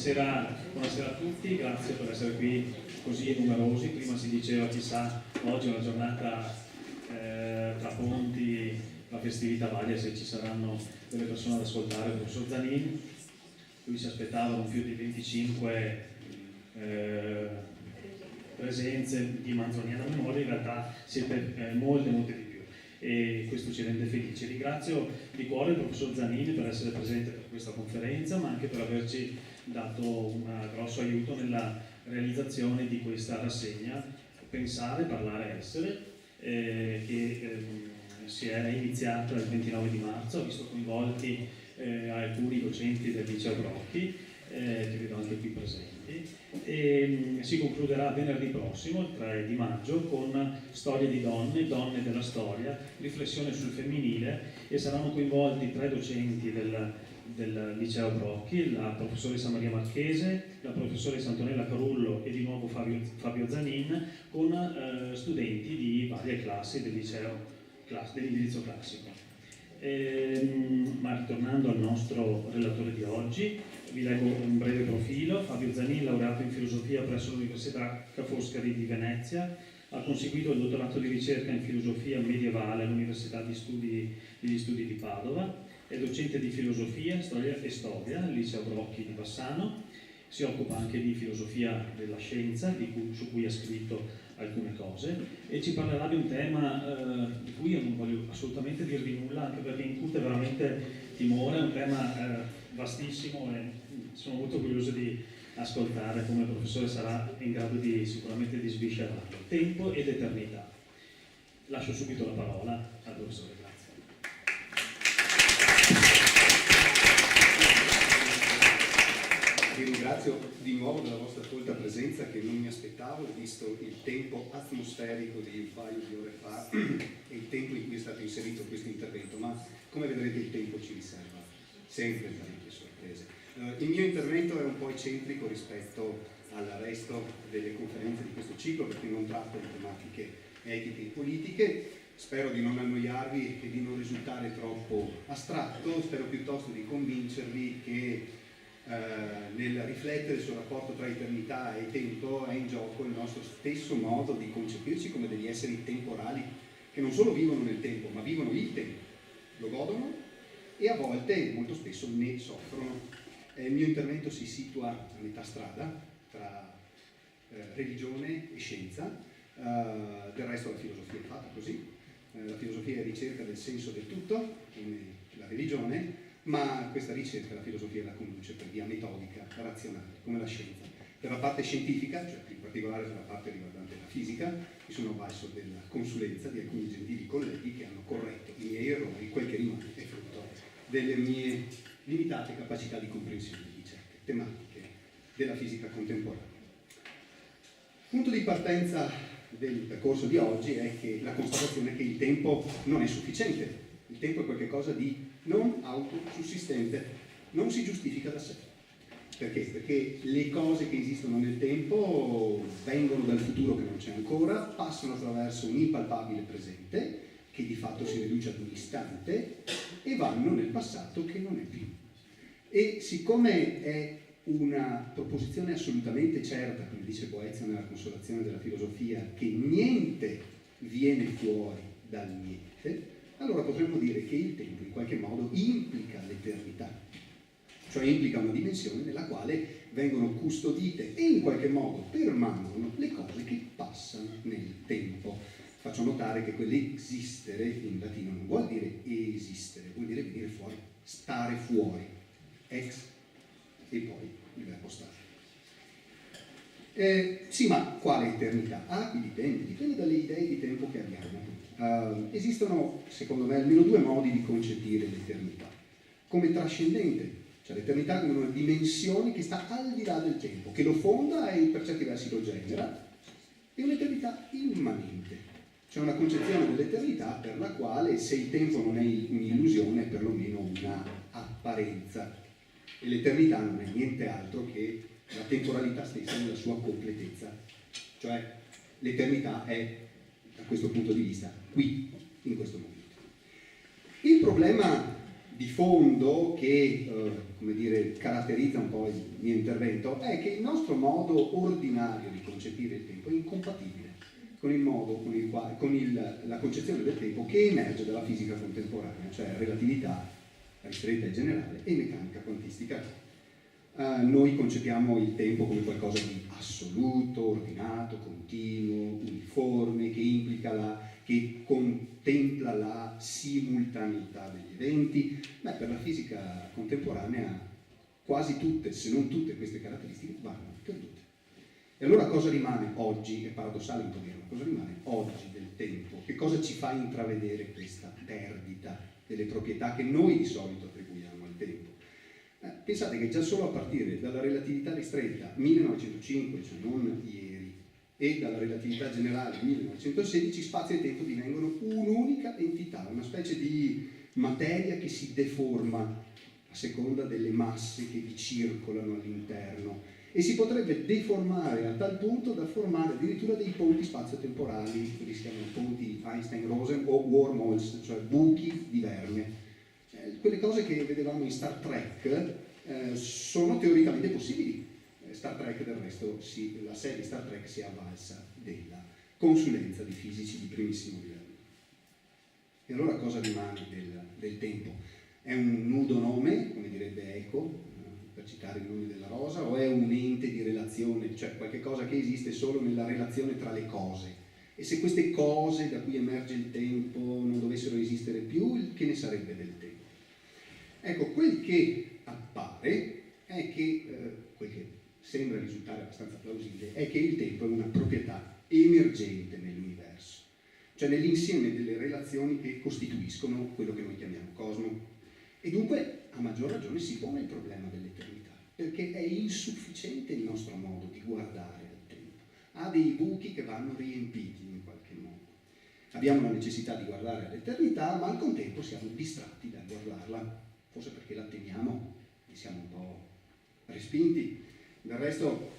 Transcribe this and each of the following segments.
Buonasera a tutti, grazie per essere qui così numerosi. Prima si diceva, chissà, oggi è una giornata tra ponti, la festività varia, se ci saranno delle persone ad ascoltare. Il professor Zanin, lui si aspettava non più di 25 presenze di Manzoniana Memoria, in realtà siete molte di più e questo ci rende felici. Ringrazio di cuore il professor Zanini per essere presente per questa conferenza, ma anche per averci dato un grosso aiuto nella realizzazione di questa rassegna Pensare, Parlare, Essere, che si è iniziata il 29 di marzo, ha visto coinvolti alcuni docenti del liceo Brocchi, che vedo anche qui presenti, e si concluderà venerdì prossimo, il 3 di maggio, con Storie di donne, donne della storia, riflessione sul femminile, e saranno coinvolti 3 docenti del liceo Brocchi, la professoressa Maria Marchese, la professoressa Antonella Carullo e di nuovo Fabio Zanin, con studenti di varie classi del liceo dell'indirizzo classico. Ma ritornando al nostro relatore di oggi, vi leggo un breve profilo. Fabio Zanin, laureato in filosofia presso l'Università Ca' Foscari di Venezia, ha conseguito il dottorato di ricerca in filosofia medievale all'Università degli Studi di Padova, è docente di filosofia, storia e storia al liceo Brocchi di Bassano, si occupa anche di filosofia della scienza, su cui ha scritto alcune cose, e ci parlerà di un tema di cui io non voglio assolutamente dirvi nulla, anche perché incute veramente timore, è un tema vastissimo e sono molto curioso di ascoltare come il professore sarà in grado sicuramente di sviscerarlo. Tempo ed eternità. Lascio subito la parola al professore, grazie. Vi ringrazio di nuovo della vostra folta presenza, che non mi aspettavo, visto il tempo atmosferico di un paio di ore fa e il tempo in cui è stato inserito questo intervento, ma come vedrete il tempo ci riserva sempre parecchie sorprese. Il mio intervento è un po' eccentrico rispetto al resto delle conferenze di questo ciclo, perché non tratto di tematiche etiche e politiche. Spero di non annoiarvi e di non risultare troppo astratto, spero piuttosto di convincervi che nel riflettere sul rapporto tra eternità e tempo è in gioco il nostro stesso modo di concepirci come degli esseri temporali che non solo vivono nel tempo, ma vivono il tempo, lo godono e a volte, molto spesso, ne soffrono. Il mio intervento si situa a metà strada tra religione e scienza, del resto la filosofia è fatta così, la filosofia è ricerca del senso del tutto, come la religione, ma questa ricerca la filosofia la conduce per via metodica, razionale, come la scienza. Per la parte scientifica, cioè in particolare per la parte riguardante la fisica, mi sono avvalso della consulenza di alcuni gentili colleghi che hanno corretto i miei errori, quel che rimane è frutto delle mie limitate capacità di comprensione di certe tematiche della fisica contemporanea. Punto di partenza del percorso di oggi è che la constatazione che il tempo non è sufficiente. Il tempo è qualcosa di non autosussistente, non si giustifica da sé. Perché? Perché le cose che esistono nel tempo vengono dal futuro che non c'è ancora, passano attraverso un impalpabile presente, che di fatto si riduce ad un istante, e vanno nel passato che non è più. E siccome è una proposizione assolutamente certa, come dice Boezio nella Consolazione della filosofia, che niente viene fuori dal niente, allora potremmo dire che il tempo in qualche modo implica l'eternità, cioè implica una dimensione nella quale vengono custodite e in qualche modo permangono le cose che passano nel tempo. Faccio notare che quell'esistere in latino non vuol dire esistere, vuol dire venire fuori, stare fuori, ex e poi il verbo stare. Sì, ma quale eternità? Qui dipende dalle idee di tempo che abbiamo. Esistono, secondo me, almeno 2 modi di concepire l'eternità. Come trascendente, cioè l'eternità come una dimensione che sta al di là del tempo, che lo fonda e per certi versi lo genera, e un'eternità immanente, cioè una concezione dell'eternità per la quale, se il tempo non è un'illusione, è perlomeno una apparenza. E l'eternità non è niente altro che la temporalità stessa nella sua completezza, cioè l'eternità è, da questo punto di vista, qui, in questo momento. Il problema di fondo che come dire, caratterizza un po' il mio intervento è che il nostro modo ordinario di concepire il tempo è incompatibile con il modo la concezione del tempo che emerge dalla fisica contemporanea, cioè relatività ristretta e generale e meccanica quantistica. Noi concepiamo il tempo come qualcosa di assoluto, ordinato, continuo, uniforme, che contempla la simultaneità degli eventi. Per la fisica contemporanea quasi tutte, se non tutte queste caratteristiche vanno perdute. E allora cosa rimane oggi? È paradossale un po' dirlo, cosa rimane oggi del tempo? Che cosa ci fa intravedere questa perdita delle proprietà che noi di solito attribuiamo al tempo? Pensate che già solo a partire dalla relatività ristretta 1905, cioè non ieri, e dalla relatività generale 1916, spazio e tempo divengono un'unica entità, una specie di materia che si deforma a seconda delle masse che vi circolano all'interno e si potrebbe deformare a tal punto da formare addirittura dei ponti spazio-temporali, quelli si chiamano ponti Einstein-Rosen o wormholes, cioè buchi di verme. Quelle cose che vedevamo in Star Trek sono teoricamente possibili. Star Trek del resto, la serie Star Trek si è avvalsa della consulenza di fisici di primissimo livello. E allora cosa rimane del tempo? È un nudo nome, come direbbe Eco, per citare il nome della rosa, o è un ente di relazione, cioè qualche cosa che esiste solo nella relazione tra le cose? E se queste cose da cui emerge il tempo non dovessero esistere più, che ne sarebbe del tempo? Ecco, quel che appare è che, quel che sembra risultare abbastanza plausibile, è che il tempo è una proprietà emergente nell'universo, cioè nell'insieme delle relazioni che costituiscono quello che noi chiamiamo cosmo. E dunque, a maggior ragione, si pone il problema dell'eternità, perché è insufficiente il nostro modo di guardare al tempo. Ha dei buchi che vanno riempiti in qualche modo. Abbiamo la necessità di guardare all'eternità, ma al contempo siamo distratti dal guardarla, forse perché la temiamo e siamo un po' respinti. Del resto,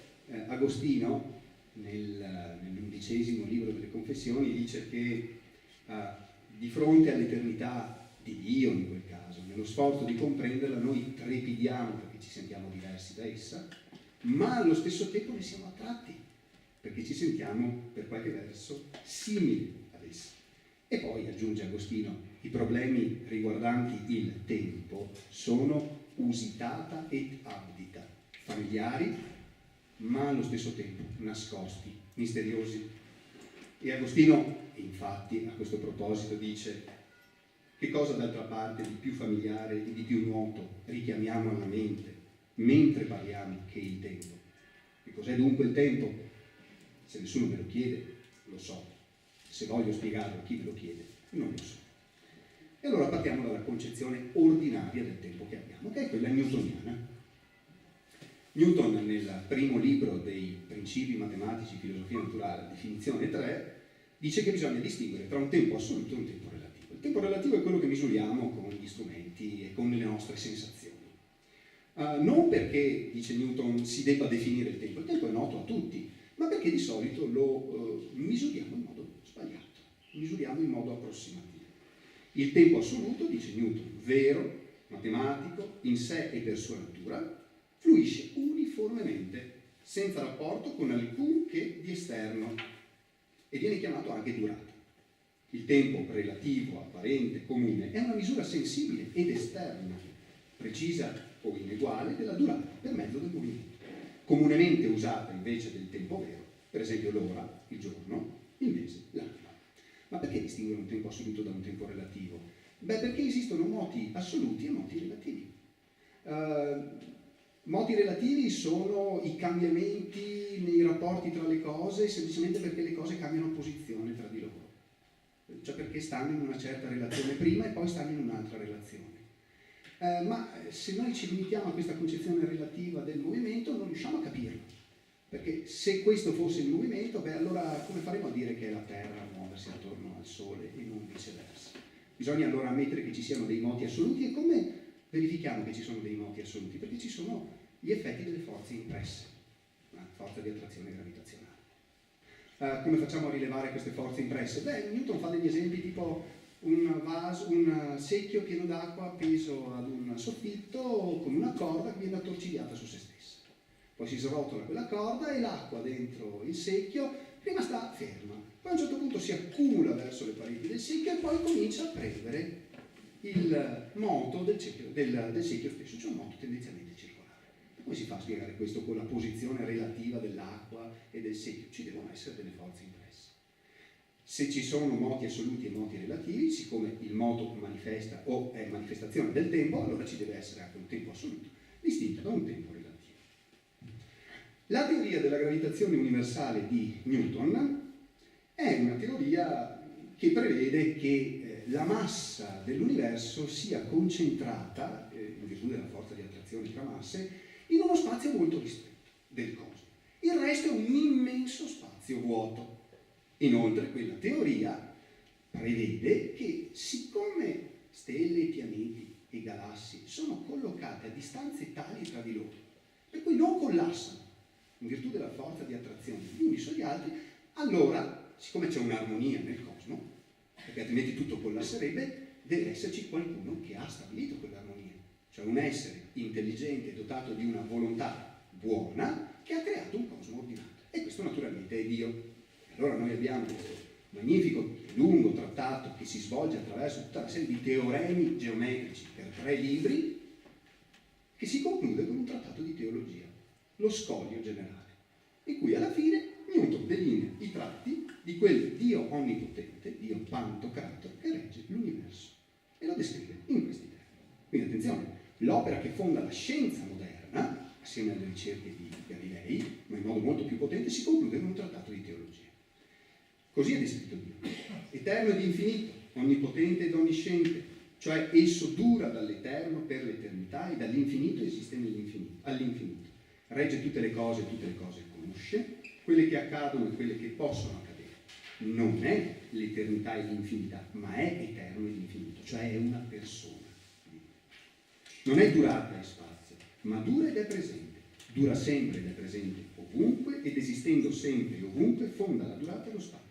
Agostino, nell'11° libro delle Confessioni, dice che di fronte all'eternità di Dio, in quel caso, nello sforzo di comprenderla, noi trepidiamo perché ci sentiamo diversi da essa, ma allo stesso tempo ne siamo attratti, perché ci sentiamo, per qualche verso, simili ad essa. E poi, aggiunge Agostino, i problemi riguardanti il tempo sono usitata ed abdita, familiari, ma allo stesso tempo nascosti, misteriosi. E Agostino, infatti, a questo proposito dice: che cosa d'altra parte di più familiare e di più noto richiamiamo alla mente mentre parliamo che il tempo? Che cos'è dunque il tempo? Se nessuno me lo chiede, lo so. Se voglio spiegarlo a chi me lo chiede, non lo so. E allora partiamo dalla concezione ordinaria del tempo che abbiamo, che è quella newtoniana. Newton, nel primo libro dei Principi matematici, filosofia naturale, definizione 3, dice che bisogna distinguere tra un tempo assoluto e un tempo relativo. Il tempo relativo è quello che misuriamo con gli strumenti e con le nostre sensazioni. Non perché, dice Newton, si debba definire il tempo è noto a tutti, ma perché di solito lo misuriamo in modo sbagliato, misuriamo in modo approssimativo. Il tempo assoluto, dice Newton, vero, matematico, in sé e per sua natura, fluisce uniformemente, senza rapporto con alcun che di esterno, e viene chiamato anche durata. Il tempo relativo, apparente, comune, è una misura sensibile ed esterna, precisa o ineguale della durata per mezzo del movimento, comunemente usata invece del tempo vero, per esempio l'ora, il giorno, il mese, l'anno. Ma perché distinguere un tempo assoluto da un tempo relativo? Perché esistono moti assoluti e moti relativi. Moti relativi sono i cambiamenti nei rapporti tra le cose semplicemente perché le cose cambiano posizione tra di loro, cioè perché stanno in una certa relazione prima e poi stanno in un'altra relazione. Ma se noi ci limitiamo a questa concezione relativa del movimento non riusciamo a capirlo, perché se questo fosse il movimento, allora come faremo a dire che è la Terra a muoversi attorno al Sole e non viceversa? Bisogna allora ammettere che ci siano dei moti assoluti. E come verifichiamo che ci sono dei moti assoluti? Perché ci sono gli effetti delle forze impresse, la forza di attrazione gravitazionale. Come facciamo a rilevare queste forze impresse? Newton fa degli esempi tipo un secchio pieno d'acqua appeso ad un soffitto con una corda che viene attorcigliata su se stessa. Poi si srotola quella corda e l'acqua dentro il secchio prima sta ferma, poi a un certo punto si accumula verso le pareti del secchio e poi comincia a prendere il moto del secchio stesso, cioè un moto tendenzialmente circolare. Come si fa a spiegare questo con la posizione relativa dell'acqua e del secchio? Ci devono essere delle forze impresse. Se ci sono moti assoluti e moti relativi, siccome il moto manifesta o è manifestazione del tempo, allora ci deve essere anche un tempo assoluto, distinto da un tempo relativo. La teoria della gravitazione universale di Newton è una teoria che prevede che la massa dell'universo sia concentrata, in virtù della forza di attrazione tra masse, in uno spazio molto ristretto del cosmo. Il resto è un immenso spazio vuoto. Inoltre, quella teoria prevede che, siccome stelle, pianeti e galassie sono collocate a distanze tali tra di loro, per cui non collassano in virtù della forza di attrazione gli uni sugli altri, allora, siccome c'è un'armonia nel cosmo, perché altrimenti tutto collasserebbe, deve esserci qualcuno che ha stabilito quell'armonia, cioè un essere intelligente dotato di una volontà buona che ha creato un cosmo ordinato. E questo naturalmente è Dio. Allora noi abbiamo questo magnifico, lungo trattato che si svolge attraverso tutta una serie di teoremi geometrici per 3 libri, che si conclude con un trattato di teologia, lo Scoglio generale, in cui alla fine Newton delinea i tratti di quel Dio onnipotente, Dio pantocrator, che regge l'universo, e lo descrive in questi termini. Quindi attenzione, l'opera che fonda la scienza moderna, assieme alle ricerche di Galilei, ma in modo molto più potente, si conclude con un trattato di teologia. Così è descritto Dio, eterno ed infinito, onnipotente ed onnisciente, cioè esso dura dall'eterno per l'eternità e dall'infinito esiste all'infinito. Regge tutte le cose conosce, quelle che accadono e quelle che possono accadere. Non è l'eternità e l'infinità, ma è eterno ed infinito, cioè è una persona. Non è durata e spazio, ma dura ed è presente. Dura sempre ed è presente ovunque, ed esistendo sempre e ovunque fonda la durata e lo spazio.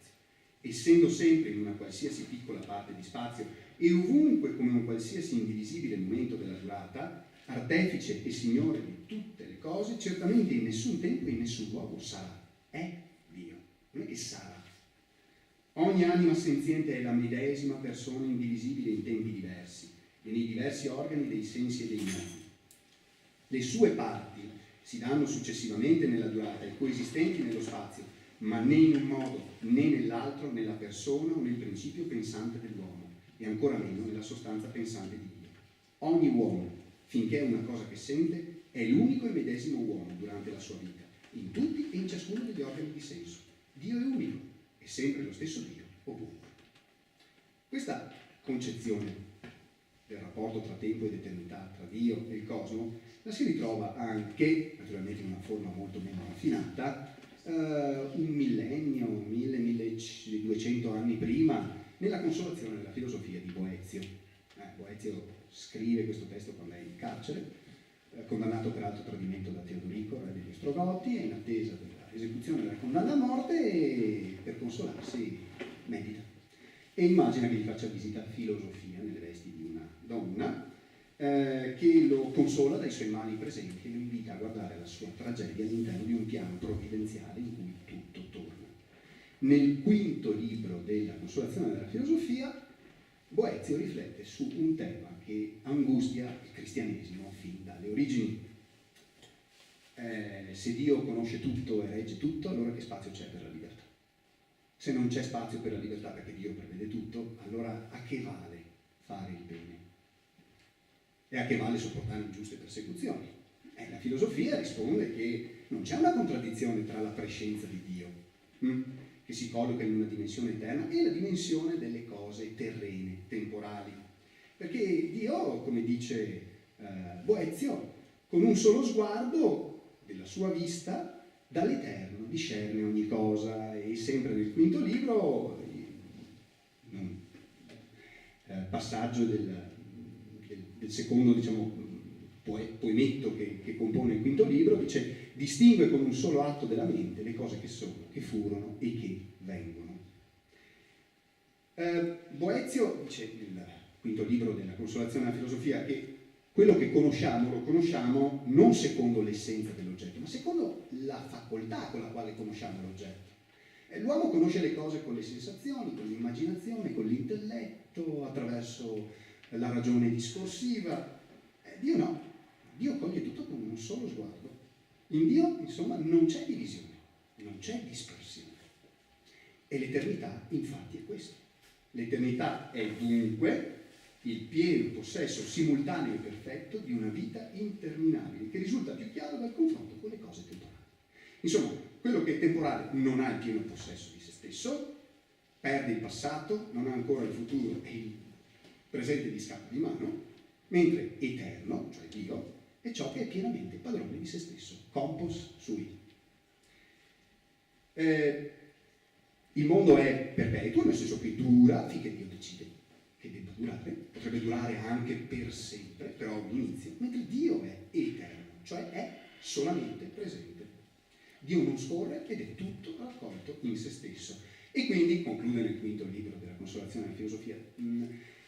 Essendo sempre in una qualsiasi piccola parte di spazio e ovunque come un qualsiasi indivisibile momento della durata, artefice e signore di tutte le cose, certamente in nessun tempo e in nessun luogo sarà. È Dio, non è che sarà. Ogni anima senziente è la medesima persona indivisibile in tempi diversi e nei diversi organi dei sensi e dei modi. Le sue parti si danno successivamente nella durata e coesistenti nello spazio, ma né in un modo né nell'altro nella persona o nel principio pensante dell'uomo, e ancora meno nella sostanza pensante di Dio. Ogni uomo, finché è una cosa che sente, è l'unico e medesimo uomo durante la sua vita, in tutti e in ciascuno degli organi di senso. Dio è unico, è sempre lo stesso Dio, ovunque. Questa concezione del rapporto tra tempo ed eternità, tra Dio e il cosmo, la si ritrova anche, naturalmente in una forma molto meno raffinata, un millennio, 1200 anni prima, nella Consolazione della filosofia di Boezio. Boezio scrive questo testo quando è in carcere, condannato per alto tradimento da Teodorico, re degli Ostrogotti, è in attesa dell'esecuzione della condanna a morte e per consolarsi medita. E immagina che gli faccia visita filosofia nelle vesti di una donna che lo consola dai suoi mali presenti e lo invita a guardare la sua tragedia all'interno di un piano provvidenziale in cui tutto torna. Nel quinto libro della Consolazione della filosofia, Boezio riflette su un tema che angustia il cristianesimo fin dalle origini. Se Dio conosce tutto e regge tutto, allora che spazio c'è per la libertà? Se non c'è spazio per la libertà perché Dio prevede tutto, allora a che vale fare il bene? E a che vale sopportare ingiuste persecuzioni? La filosofia risponde che non c'è una contraddizione tra la prescienza di Dio, che si colloca in una dimensione eterna, e la dimensione delle cose terrene, temporali. Perché Dio, come dice Boezio, con un solo sguardo della sua vista, dall'eterno discerne ogni cosa. E sempre nel quinto libro, passaggio del secondo, diciamo, poemetto che compone il quinto libro, dice: distingue con un solo atto della mente le cose che sono, che furono e che vengono. Boezio dice, il quinto libro della Consolazione della filosofia, che quello che conosciamo lo conosciamo non secondo l'essenza dell'oggetto, ma secondo la facoltà con la quale conosciamo l'oggetto. L'uomo conosce le cose con le sensazioni, con l'immaginazione, con l'intelletto, attraverso la ragione discorsiva. Dio no, Dio coglie tutto con un solo sguardo. In Dio, insomma, non c'è divisione, non c'è dispersione. E l'eternità, infatti, è questo. L'eternità è dunque il pieno possesso simultaneo e perfetto di una vita interminabile, che risulta più chiaro dal confronto con le cose temporali. Insomma, quello che è temporale non ha il pieno possesso di se stesso, perde il passato, non ha ancora il futuro e il presente gli scappa di mano, mentre eterno, cioè Dio, è ciò che è pienamente padrone di se stesso, compos sui. Il mondo è perpetuo, nel senso che dura finché Dio decide che debba durare, potrebbe durare anche per sempre, però ha un inizio, mentre Dio è eterno, cioè è solamente presente. Dio non scorre ed è tutto raccolto in se stesso. E quindi, conclude nel quinto libro della Consolazione della filosofia,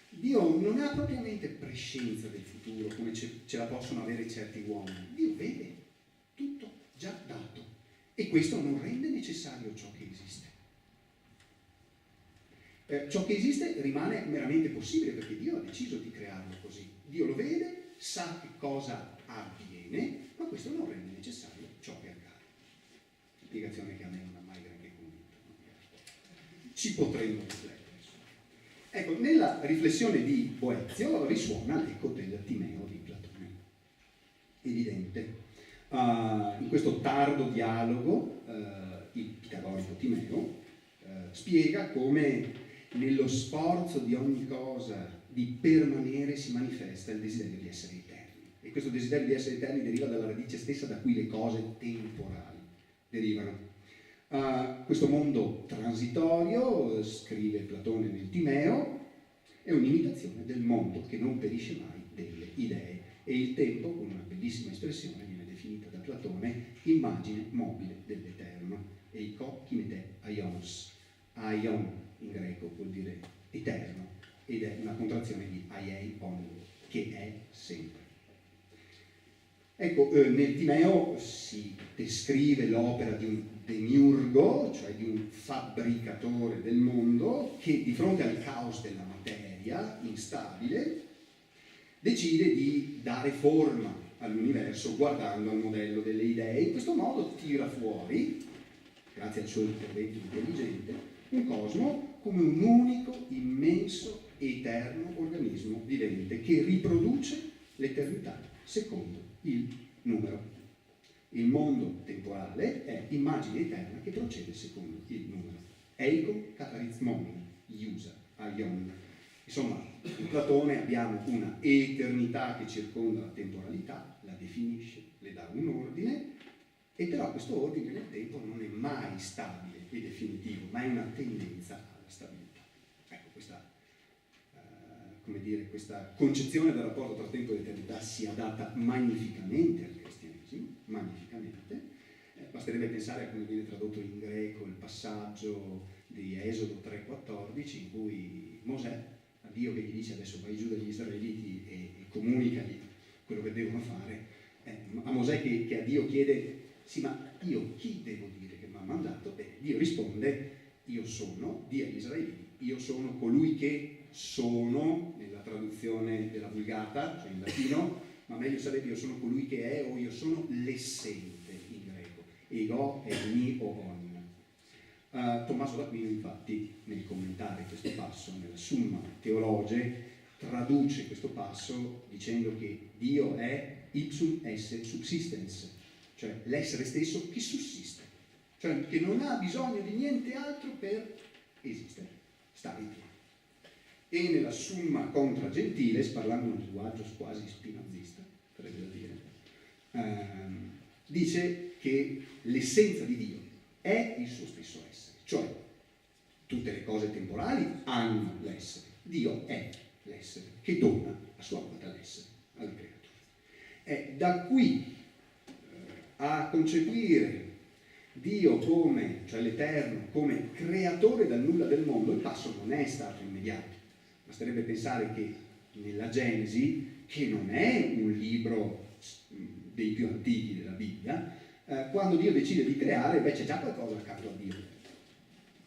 Dio non ha propriamente prescienza del futuro come ce la possono avere certi uomini. Dio vede tutto già dato e questo non rende necessario ciò che esiste. Ciò che esiste rimane meramente possibile perché Dio ha deciso di crearlo così. Dio lo vede, sa che cosa avviene, ma questo non rende necessario ciò che accade. Spiegazione che a me non ha mai granché convinto. Ci potremmo riflettere. Ecco, nella riflessione di Boezio risuona l'eco del Timeo di Platone. Evidente. In questo tardo dialogo il pitagorico Timeo spiega come nello sforzo di ogni cosa di permanere si manifesta il desiderio di essere eterni. E questo desiderio di essere eterni deriva dalla radice stessa da cui le cose temporali derivano. Questo mondo transitorio, scrive Platone nel Timeo, è un'imitazione del mondo che non perisce mai delle idee. E il tempo, con una bellissima espressione, viene definita da Platone immagine mobile dell'eterno. Eiko kimete aions. Aion in greco vuol dire eterno ed è una contrazione di aiei on, che è sempre. Ecco, nel Timeo si descrive l'opera di un demiurgo, cioè di un fabbricatore del mondo, che di fronte al caos della materia instabile decide di dare forma all'universo guardando al modello delle idee. In questo modo tira fuori, grazie al suo intervento intelligente, un cosmo come un unico, immenso, eterno organismo vivente che riproduce l'eternità secondo il numero. Il mondo temporale è immagine eterna che procede secondo il numero. Eikon katarizmon, iusa, aion. Insomma, in Platone abbiamo una eternità che circonda la temporalità, la definisce, le dà un ordine, e però questo ordine nel tempo non è mai stabile e definitivo, ma è una tendenza alla stabilità. Ecco, questa concezione del rapporto tra tempo ed eternità si adatta magnificamente al cristianesimo, magnificamente. Basterebbe pensare a come viene tradotto in greco il passaggio di Esodo 3,14 in cui Mosè, a Dio che gli dice adesso vai giù dagli israeliti e comunicagli quello che devono fare, a Mosè che a Dio chiede sì, ma io chi devo dire che mi ha mandato? Dio risponde, io sono, di agli israeliti, io sono colui che sono, nella traduzione della Vulgata, cioè in latino, ma meglio sarebbe io sono colui che è o io sono l'essente in greco, ego e mi o on. Tommaso d'Aquino infatti nel commentare questo passo, nella Summa Theologiae, traduce questo passo dicendo che Dio è ipsum esse subsistens, cioè l'essere stesso che sussiste, cioè che non ha bisogno di niente altro per esistere, stare in piedi. E nella Summa Contra Gentiles, parlando un linguaggio quasi spinozista, sarebbe da dire, dice che l'essenza di Dio è il suo stesso essere, cioè tutte le cose temporali hanno l'essere, Dio è l'essere che dona a sua volta l'essere alle creature. È da qui a concepire Dio come, cioè l'Eterno, come creatore dal nulla del mondo, il passo non è stato immediato. basterebbe pensare che nella Genesi, che non è un libro dei più antichi della Bibbia, quando Dio decide di creare, c'è già qualcosa accanto a Dio.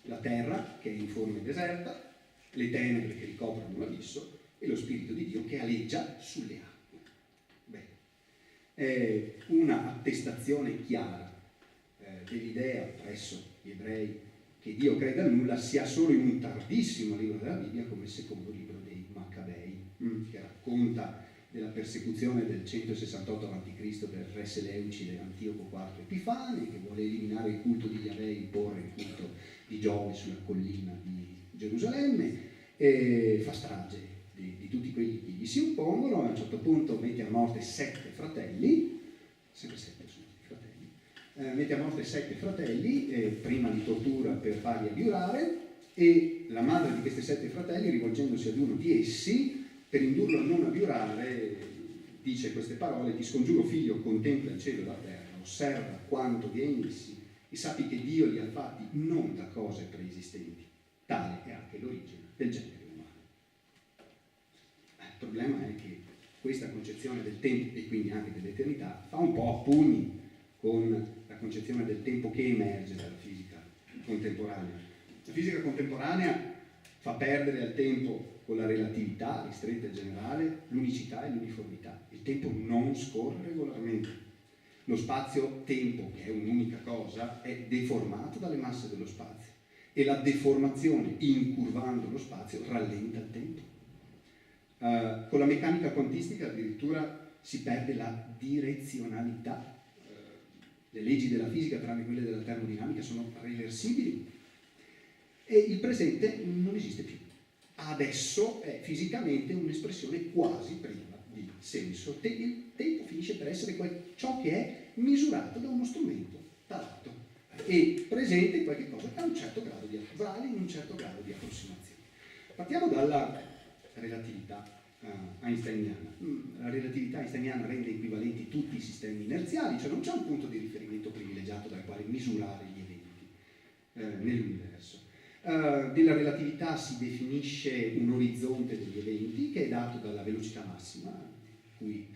La terra che è informe e deserta, le tenebre che ricoprono l'abisso e lo Spirito di Dio che aleggia sulle acque. Bene. È una attestazione chiara dell'idea presso gli ebrei che Dio crea dal nulla sia solo in un tardissimo libro della Bibbia come il secondo libro dei Maccabei, che racconta della persecuzione del 168 a.C. del re Seleucide Antioco IV Epifane, che vuole eliminare il culto di Yahweh e imporre il culto di Giove sulla collina di Gerusalemme, e fa strage di tutti quelli che gli si oppongono. A un certo punto mette a morte 7 fratelli, sempre 7 sono i fratelli, mette a morte 7 fratelli, prima li tortura per farli abiurare, e la madre di questi 7 fratelli, rivolgendosi ad uno di essi, per indurlo a non abiurare, dice queste parole: ti scongiuro figlio, contempla il cielo e la terra, osserva quanto vi è in essi e sappi che Dio li ha fatti non da cose preesistenti, tale è anche l'origine del genere umano. Il problema è che questa concezione del tempo, e quindi anche dell'eternità, fa un po' a pugni con la concezione del tempo che emerge dalla fisica contemporanea. La fisica contemporanea fa perdere al tempo, con la relatività ristretta e generale, l'unicità e l'uniformità. Il tempo non scorre regolarmente. Lo spazio-tempo, che è un'unica cosa, è deformato dalle masse dello spazio, e la deformazione, incurvando lo spazio, rallenta il tempo. Con la meccanica quantistica addirittura si perde la direzionalità. Le leggi della fisica, tranne quelle della termodinamica, sono reversibili, e il presente non esiste più. Adesso è fisicamente un'espressione quasi priva di senso. Il tempo finisce per essere ciò che è misurato da uno strumento talato, e presente qualche cosa che ha un certo grado di vale in un certo grado di approssimazione. Partiamo dalla relatività einsteiniana. La relatività einsteiniana rende equivalenti tutti i sistemi inerziali, cioè non c'è un punto di riferimento privilegiato dal quale misurare gli eventi nell'universo. Della relatività si definisce un orizzonte degli eventi che è dato dalla velocità massima cui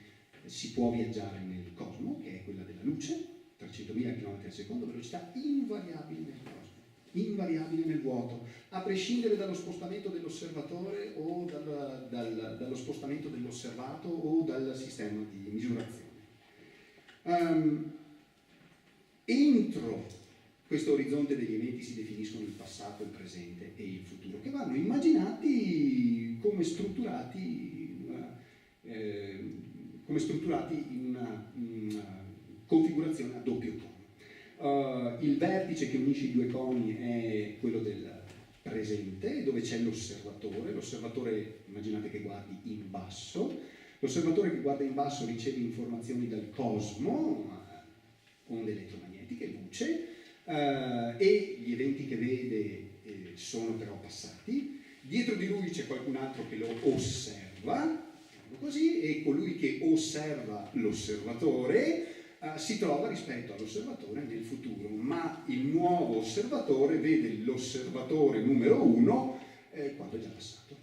si può viaggiare nel cosmo, che è quella della luce, 300.000 km al secondo, velocità invariabile nel cosmo, invariabile nel vuoto, a prescindere dallo spostamento dell'osservatore o dallo spostamento dell'osservato o dal sistema di misurazione. Entro questo orizzonte degli eventi si definiscono il passato, il presente e il futuro, che vanno immaginati come strutturati in una configurazione a doppio cono. Il vertice che unisce i due coni è quello del presente, dove c'è l'osservatore immaginate che guardi in basso. L'osservatore che guarda in basso riceve informazioni dal cosmo, onde elettromagnetiche, luce, e gli eventi che vede sono però passati. Dietro di lui c'è qualcun altro che lo osserva, così, e colui che osserva l'osservatore si trova rispetto all'osservatore nel futuro, ma il nuovo osservatore vede l'osservatore numero 1 quando è già passato.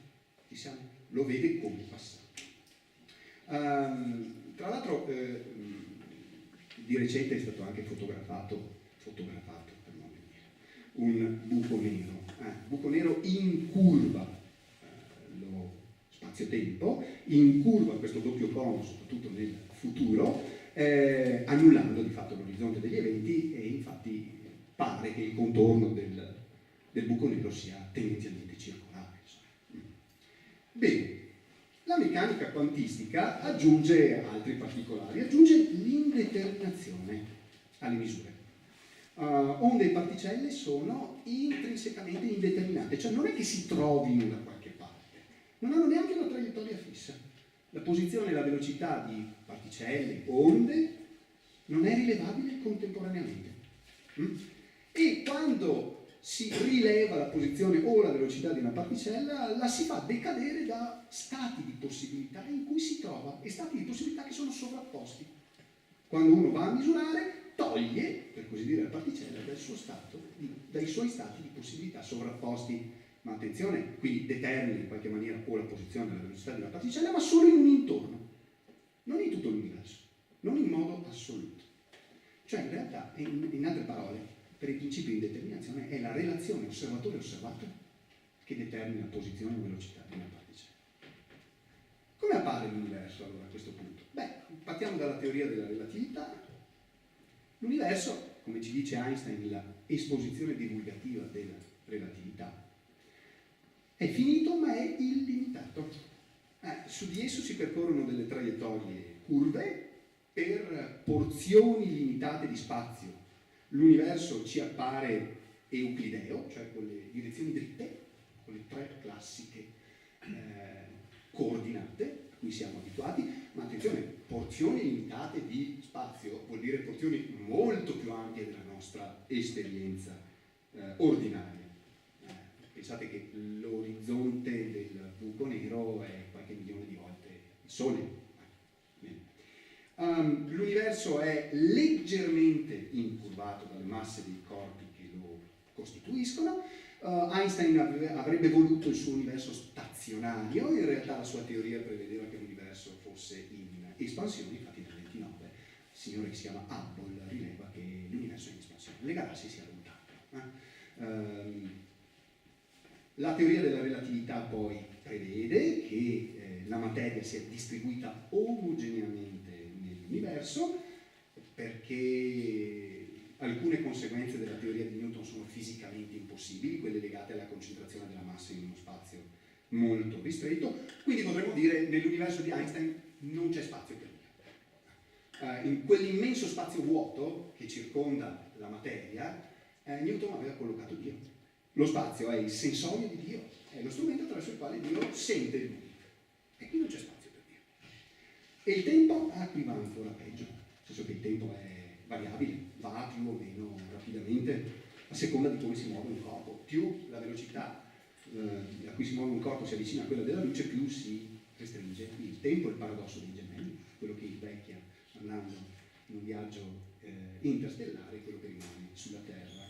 Lo vede come passato. Tra l'altro di recente è stato anche fotografato per modo di dire, un buco nero in curva lo spazio-tempo, in curva questo doppio cono, soprattutto nel futuro, annullando di fatto l'orizzonte degli eventi, e infatti pare che il contorno del buco nero sia tendenzialmente circolare. Bene, la meccanica quantistica aggiunge altri particolari, aggiunge l'indeterminazione alle misure. Onde e particelle sono intrinsecamente indeterminate, cioè non è che si trovino da qualche parte, non hanno neanche una traiettoria fissa. La posizione e la velocità di particelle, onde, non è rilevabile contemporaneamente. E quando si rileva la posizione o la velocità di una particella, la si fa decadere da stati di possibilità in cui si trova, e stati di possibilità che sono sovrapposti. Quando uno va a misurare, toglie, per così dire, la particella dai suoi stati di possibilità sovrapposti ma attenzione, quindi determina in qualche maniera o la posizione e la velocità di una particella, ma solo in un intorno, non in tutto l'universo, non in modo assoluto. Cioè in realtà, in altre parole, per i principi di determinazione è la relazione osservatore-osservato che determina posizione e velocità di una particella. Come appare l'universo allora a questo punto? Beh, partiamo dalla teoria della relatività. L'universo, come ci dice Einstein, la esposizione divulgativa della relatività, è finito ma è illimitato. Su di esso si percorrono delle traiettorie curve per porzioni limitate di spazio. L'universo ci appare euclideo, cioè con le direzioni dritte, con le tre classiche coordinate a cui siamo abituati, ma attenzione, porzioni limitate di spazio vuol dire porzioni molto più ampie della nostra esperienza ordinaria. Pensate che l'orizzonte del buco nero è qualche milione di volte il Sole. L'universo è leggermente incurvato dalle masse dei corpi che lo costituiscono. Einstein avrebbe voluto il suo universo stazionario, in realtà la sua teoria prevedeva che l'universo fosse in espansione, infatti nel 29 il signore che si chiama Hubble rileva che l'universo è in espansione, le galassie si allontanano. La teoria della relatività poi prevede che la materia sia distribuita omogeneamente nell'universo, perché alcune conseguenze della teoria di Newton sono fisicamente impossibili, quelle legate alla concentrazione della massa in uno spazio molto ristretto, quindi potremmo dire che nell'universo di Einstein non c'è spazio per Dio. In quell'immenso spazio vuoto che circonda la materia, Newton aveva collocato Dio. Lo spazio è il sensorio di Dio, è lo strumento attraverso il quale Dio sente lui. E qui non c'è spazio per Dio. E il tempo, qui va ancora peggio, nel senso che il tempo è variabile, va più o meno rapidamente a seconda di come si muove un corpo. Più la velocità a cui si muove un corpo si avvicina a quella della luce, più si restringe. Il tempo è il paradosso dei gemelli, quello che invecchia andando in un viaggio interstellare, quello che rimane sulla Terra,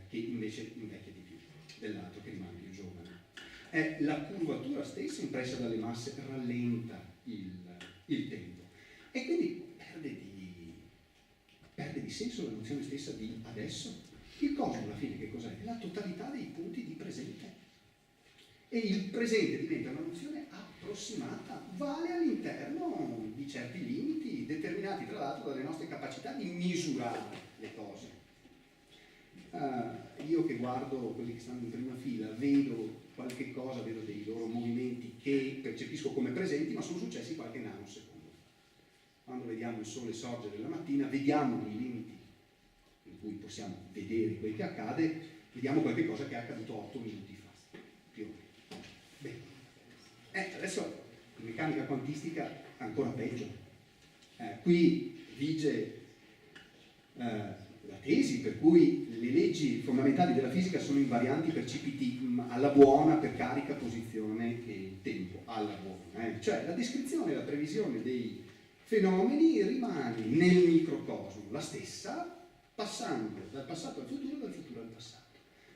che invece invecchia di più, dell'altro che rimane più giovane. La curvatura stessa impressa dalle masse rallenta il tempo e quindi perde di senso la nozione stessa di adesso. Il cosmo alla fine che cos'è? È la totalità dei punti di presente. E il presente diventa una nozione approssimata, vale all'interno di certi limiti determinati tra l'altro dalle nostre capacità di misurare le cose. Io che guardo quelli che stanno in prima fila vedo qualche cosa, vedo dei loro movimenti che percepisco come presenti, ma sono successi qualche nanosecondo. Quando vediamo il sole sorgere la mattina, vediamo nei limiti in cui possiamo vedere quel che accade, vediamo qualche cosa che è accaduto 8 minuti fa, più o meno. Bene. Adesso in meccanica quantistica ancora peggio. Qui vige la tesi per cui le leggi fondamentali della fisica sono invarianti per CPT, alla buona per carica, posizione e tempo, alla buona. Cioè la descrizione e la previsione dei fenomeni rimane nel microcosmo la stessa, passando dal passato al futuro, dal futuro al passato.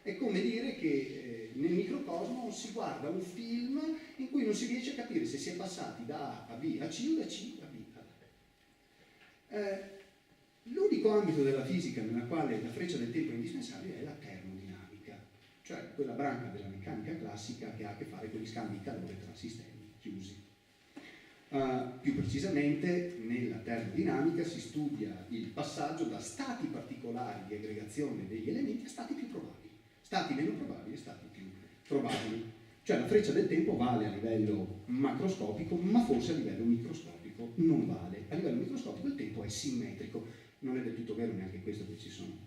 È come dire che nel microcosmo si guarda un film in cui non si riesce a capire se si è passati da A a B a C o da C a B ad A. L'unico ambito della fisica nella quale la freccia del tempo è indispensabile è la termodinamica, cioè quella branca della meccanica classica che ha a che fare con gli scambi di calore tra sistemi chiusi. Più precisamente nella termodinamica si studia il passaggio da stati particolari di aggregazione degli elementi a stati più probabili, stati meno probabili e stati più probabili. Cioè la freccia del tempo vale a livello macroscopico, ma forse a livello microscopico non vale. A livello microscopico il tempo è simmetrico. Non è del tutto vero neanche questo, che ci sono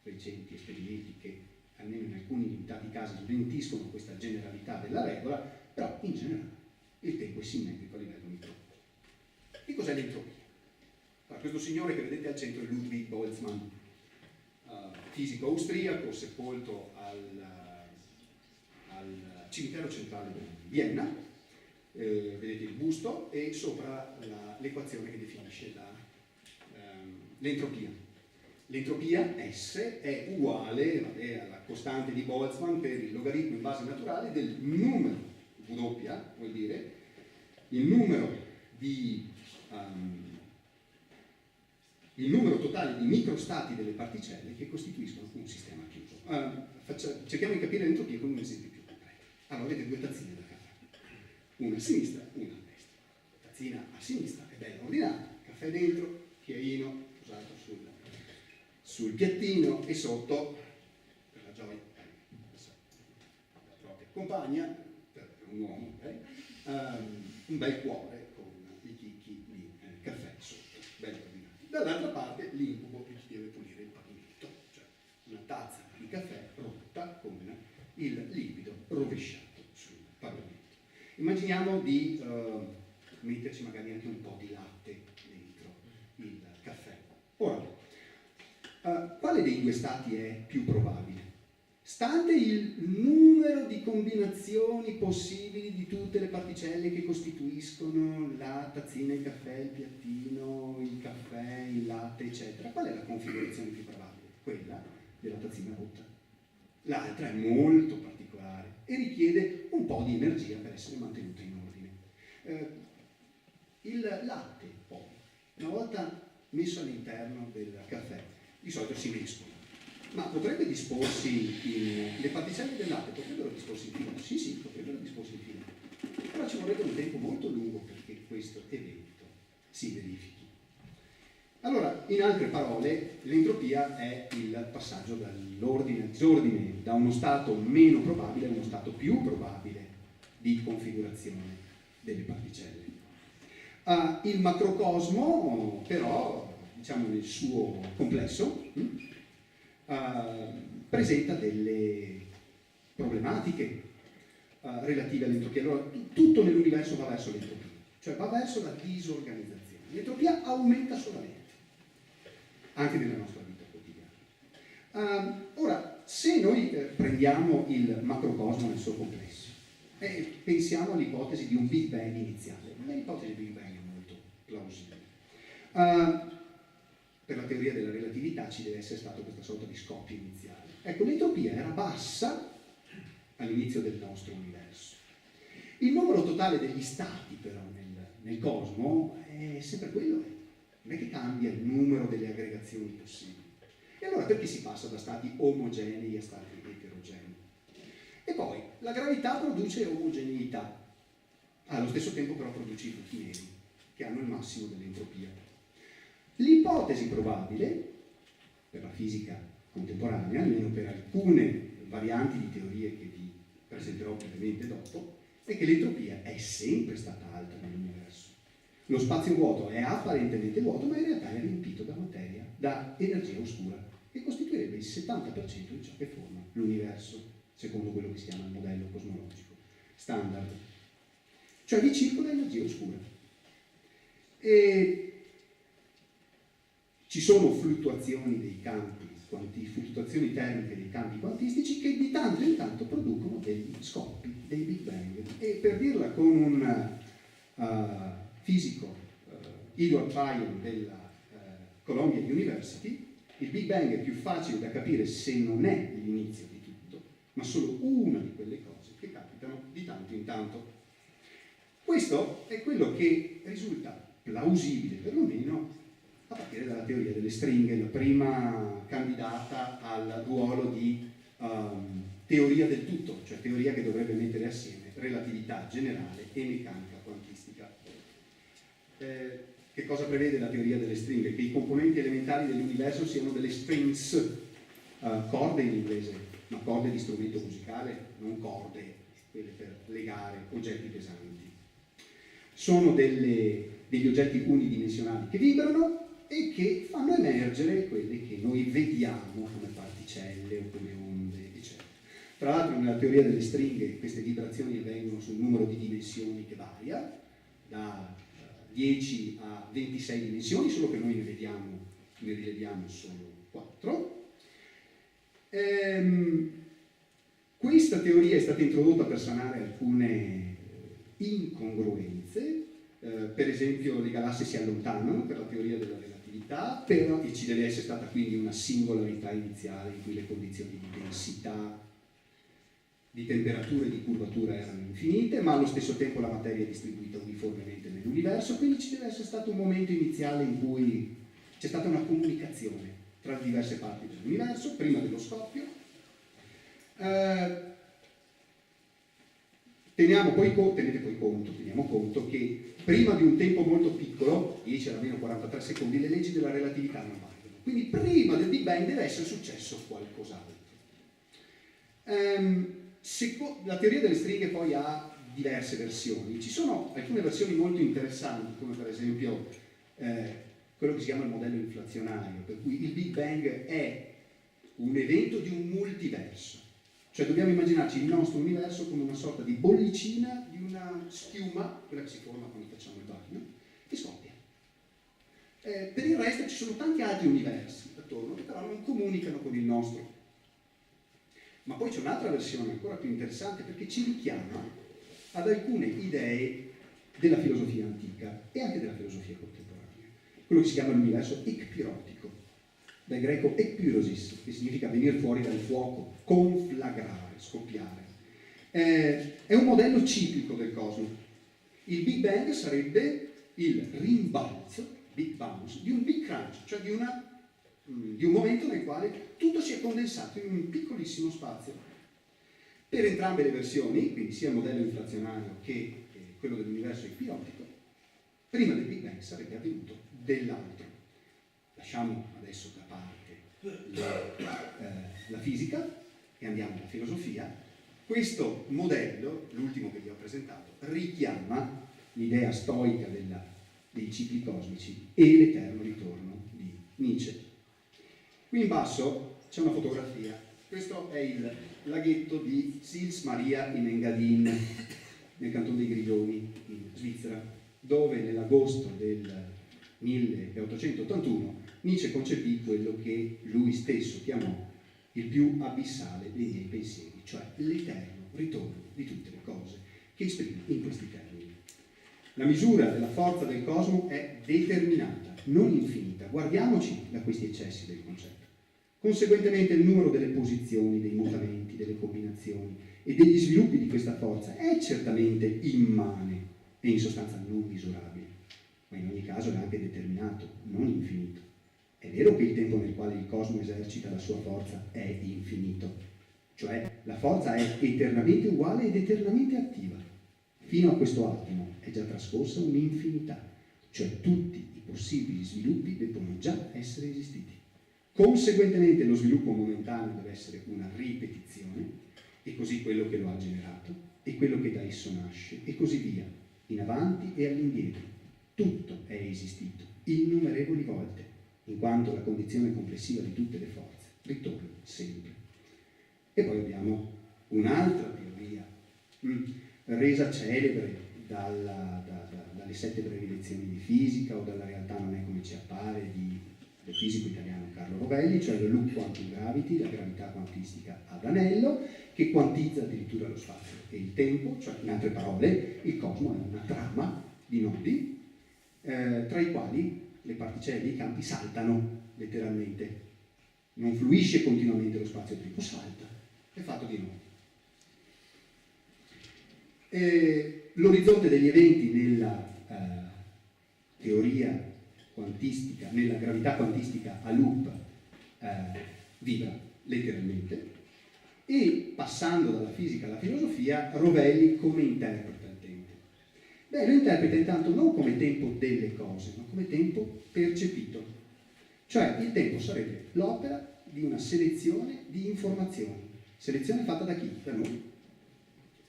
recenti esperimenti che almeno in alcuni limitati casi smentiscono questa generalità della regola, però in generale il tempo è simmetrico a livello microscopico. Che cos'è l'entropia? Questo signore che vedete al centro è Ludwig Boltzmann, fisico austriaco, sepolto al cimitero centrale di Vienna. Vedete il busto e sopra l'equazione che definisce l'entropia. L'entropia S è uguale alla costante di Boltzmann per il logaritmo in base naturale del numero, W vuol dire, il numero totale di microstati delle particelle che costituiscono un sistema chiuso. Cerchiamo di capire l'entropia con un esempio più concreto. Allora, avete due tazzine da caffè, una a sinistra, una a destra. La tazzina a sinistra è bella ordinata, caffè dentro, chiarino posato sul piattino e sotto, per la gioia la propria compagna, per un uomo, un bel cuore con i chicchi di caffè sotto, bello ordinati. Dall'altra parte l'incubo di chi deve pulire il pavimento, cioè una tazza di caffè rotta con il liquido rovesciato sul pavimento. Immaginiamo di metterci magari anche un po' di latte dentro il caffè. Ora, quale dei due stati è più probabile? Stante il numero di combinazioni possibili di tutte le particelle che costituiscono la tazzina, il caffè, il piattino, il caffè, il latte, eccetera, qual è la configurazione più probabile? Quella della tazzina rotta. L'altra è molto particolare e richiede un po' di energia per essere mantenuta in ordine. Il latte, poi, una volta messo all'interno del caffè, di solito si mescola, ma potrebbe disporsi le particelle del latte potrebbero disporsi in fila? Sì, potrebbero disporsi in fila, però ci vorrebbe un tempo molto lungo perché questo evento si verifichi. Allora, in altre parole, l'entropia è il passaggio dall'ordine al disordine, da uno stato meno probabile a uno stato più probabile di configurazione delle particelle. Il macrocosmo, però, diciamo nel suo complesso, presenta delle problematiche relative all'entropia. Allora, tutto nell'universo va verso l'entropia, cioè va verso la disorganizzazione. L'entropia aumenta solamente, anche nella nostra vita quotidiana. Ora, se noi prendiamo il macrocosmo nel suo complesso e pensiamo all'ipotesi di un Big Bang iniziale, l'ipotesi di Big Bang è molto plausibile. Per la teoria della relatività ci deve essere stato questa sorta di scoppio iniziale. Ecco, l'entropia era bassa all'inizio del nostro universo. Il numero totale degli stati, però, nel cosmo è sempre quello, non è che cambia il numero delle aggregazioni possibili. E allora perché si passa da stati omogenei a stati eterogenei? E poi la gravità produce omogeneità, allo stesso tempo però produce i buchi neri, che hanno il massimo dell'entropia. L'ipotesi probabile, per la fisica contemporanea, almeno per alcune varianti di teorie che vi presenterò brevemente dopo, è che l'entropia è sempre stata alta nell'universo. Lo spazio vuoto è apparentemente vuoto, ma in realtà è riempito da materia, da energia oscura, che costituirebbe il 70% di ciò che forma l'universo, secondo quello che si chiama il modello cosmologico standard. Cioè vi circola energia oscura. E ci sono fluttuazioni dei campi, fluttuazioni termiche dei campi quantistici che di tanto in tanto producono degli scoppi, dei Big Bang. E per dirla con un fisico, Edward Tryon della Columbia University, il Big Bang è più facile da capire se non è l'inizio di tutto, ma solo una di quelle cose che capitano di tanto in tanto. Questo è quello che risulta plausibile, perlomeno, a partire dalla teoria delle stringhe, la prima candidata al ruolo di teoria del tutto, cioè teoria che dovrebbe mettere assieme relatività generale e meccanica quantistica. Che cosa prevede la teoria delle stringhe? Che i componenti elementari dell'universo siano delle strings, corde in inglese, ma corde di strumento musicale, non corde, quelle per legare oggetti pesanti. Sono degli oggetti unidimensionali che vibrano e che fanno emergere quelle che noi vediamo come particelle o come onde, eccetera. Tra l'altro nella teoria delle stringhe queste vibrazioni avvengono sul numero di dimensioni che varia, da 10 a 26 dimensioni, solo che noi ne rileviamo solo 4. Questa teoria è stata introdotta per sanare alcune incongruenze per esempio le galassie si allontanano per la teoria della relatività, però e ci deve essere stata quindi una singolarità iniziale in cui le condizioni di densità, di temperatura e di curvatura erano infinite, ma allo stesso tempo la materia è distribuita uniformemente nell'universo, quindi ci deve essere stato un momento iniziale in cui c'è stata una comunicazione tra diverse parti dell'universo, prima dello scoppio. Teniamo conto che prima di un tempo molto piccolo, 10 alla meno 43 secondi, le leggi della relatività non valgono. Quindi prima del Big Bang deve essere successo qualcos'altro. La teoria delle stringhe poi ha diverse versioni. Ci sono alcune versioni molto interessanti, come per esempio quello che si chiama il modello inflazionario, per cui il Big Bang è un evento di un multiverso. Cioè dobbiamo immaginarci il nostro universo come una sorta di bollicina di una schiuma, quella che si forma quando facciamo il bagno, che scoppia. Per il resto ci sono tanti altri universi attorno che però non comunicano con il nostro. Ma poi c'è un'altra versione ancora più interessante perché ci richiama ad alcune idee della filosofia antica e anche della filosofia contemporanea. Quello che si chiama l'universo ecpirotico, dal greco ekpyrosis, che significa venire fuori dal fuoco, conflagrare, scoppiare. È un modello ciclico del cosmo. Il Big Bang sarebbe il rimbalzo, Big Bounce, di un Big Crunch, cioè di un momento nel quale tutto si è condensato in un piccolissimo spazio. Per entrambe le versioni, quindi sia il modello inflazionario che quello dell'universo ecpirotico, prima del Big Bang sarebbe avvenuto dell'altro. Lasciamo adesso da parte la fisica e andiamo alla filosofia. Questo modello, l'ultimo che vi ho presentato, richiama l'idea stoica dei cicli cosmici e l'eterno ritorno di Nietzsche. Qui in basso c'è una fotografia. Questo è il laghetto di Sils Maria in Engadin, nel canton dei Grigioni, in Svizzera, dove nell'agosto del 1881 Nietzsche concepì quello che lui stesso chiamò il più abissale dei miei pensieri, cioè l'eterno ritorno di tutte le cose, che esprime in questi termini. La misura della forza del cosmo è determinata, non infinita. Guardiamoci da questi eccessi del concetto. Conseguentemente il numero delle posizioni, dei mutamenti, delle combinazioni e degli sviluppi di questa forza è certamente immane e in sostanza non misurabile, ma in ogni caso è anche determinato, non infinito. È vero che il tempo nel quale il cosmo esercita la sua forza è infinito, cioè la forza è eternamente uguale ed eternamente attiva. Fino a questo attimo è già trascorsa un'infinità, cioè tutti i possibili sviluppi debbono già essere esistiti. Conseguentemente lo sviluppo momentaneo deve essere una ripetizione, e così quello che lo ha generato, e quello che da esso nasce, e così via, in avanti e all'indietro. Tutto è esistito innumerevoli volte, in quanto la condizione complessiva di tutte le forze ritorna sempre. E poi abbiamo un'altra teoria, resa celebre dalle 7 brevi lezioni di fisica o dalla realtà non è come ci appare del fisico italiano Carlo Rovelli, cioè la loop quantum gravity, la gravità quantistica ad anello, che quantizza addirittura lo spazio e il tempo, cioè in altre parole il cosmo è una trama di nodi tra i quali le particelle e i campi saltano letteralmente. Non fluisce continuamente lo spazio e il tempo, salta, è fatto di nodi. L'orizzonte degli eventi nella teoria quantistica, nella gravità quantistica a loop, vibra letteralmente, e passando dalla fisica alla filosofia, Rovelli come interpreta il tempo? Beh, lo interpreta intanto non come tempo delle cose, ma come tempo percepito. Cioè il tempo sarebbe l'opera di una selezione di informazioni. Selezione fatta da chi? Da noi.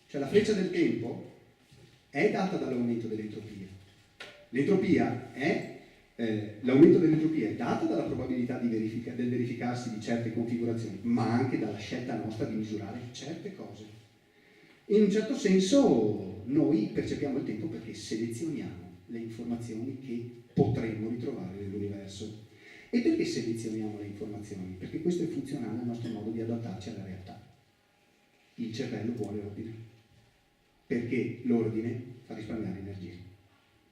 Cioè la freccia del tempo è data dall'aumento dell'entropia. L'aumento dell'entropia è dato dalla probabilità del verificarsi di certe configurazioni, ma anche dalla scelta nostra di misurare certe cose. In un certo senso noi percepiamo il tempo perché selezioniamo le informazioni che potremmo ritrovare nell'universo. E perché selezioniamo le informazioni? Perché questo è funzionale al nostro modo di adattarci alla realtà. Il cervello vuole ordine, perché l'ordine fa risparmiare energia.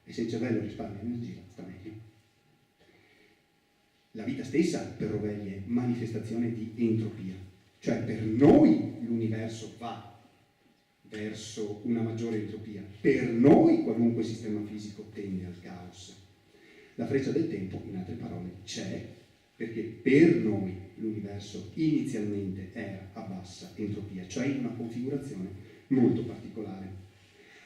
e se il cervello risparmia energia sta meglio. La vita stessa per Rovelli è manifestazione di entropia, cioè per noi l'universo va verso una maggiore entropia, per noi qualunque sistema fisico tende al caos. La freccia del tempo, in altre parole, c'è perché per noi l'universo inizialmente era a bassa entropia, cioè in una configurazione molto particolare.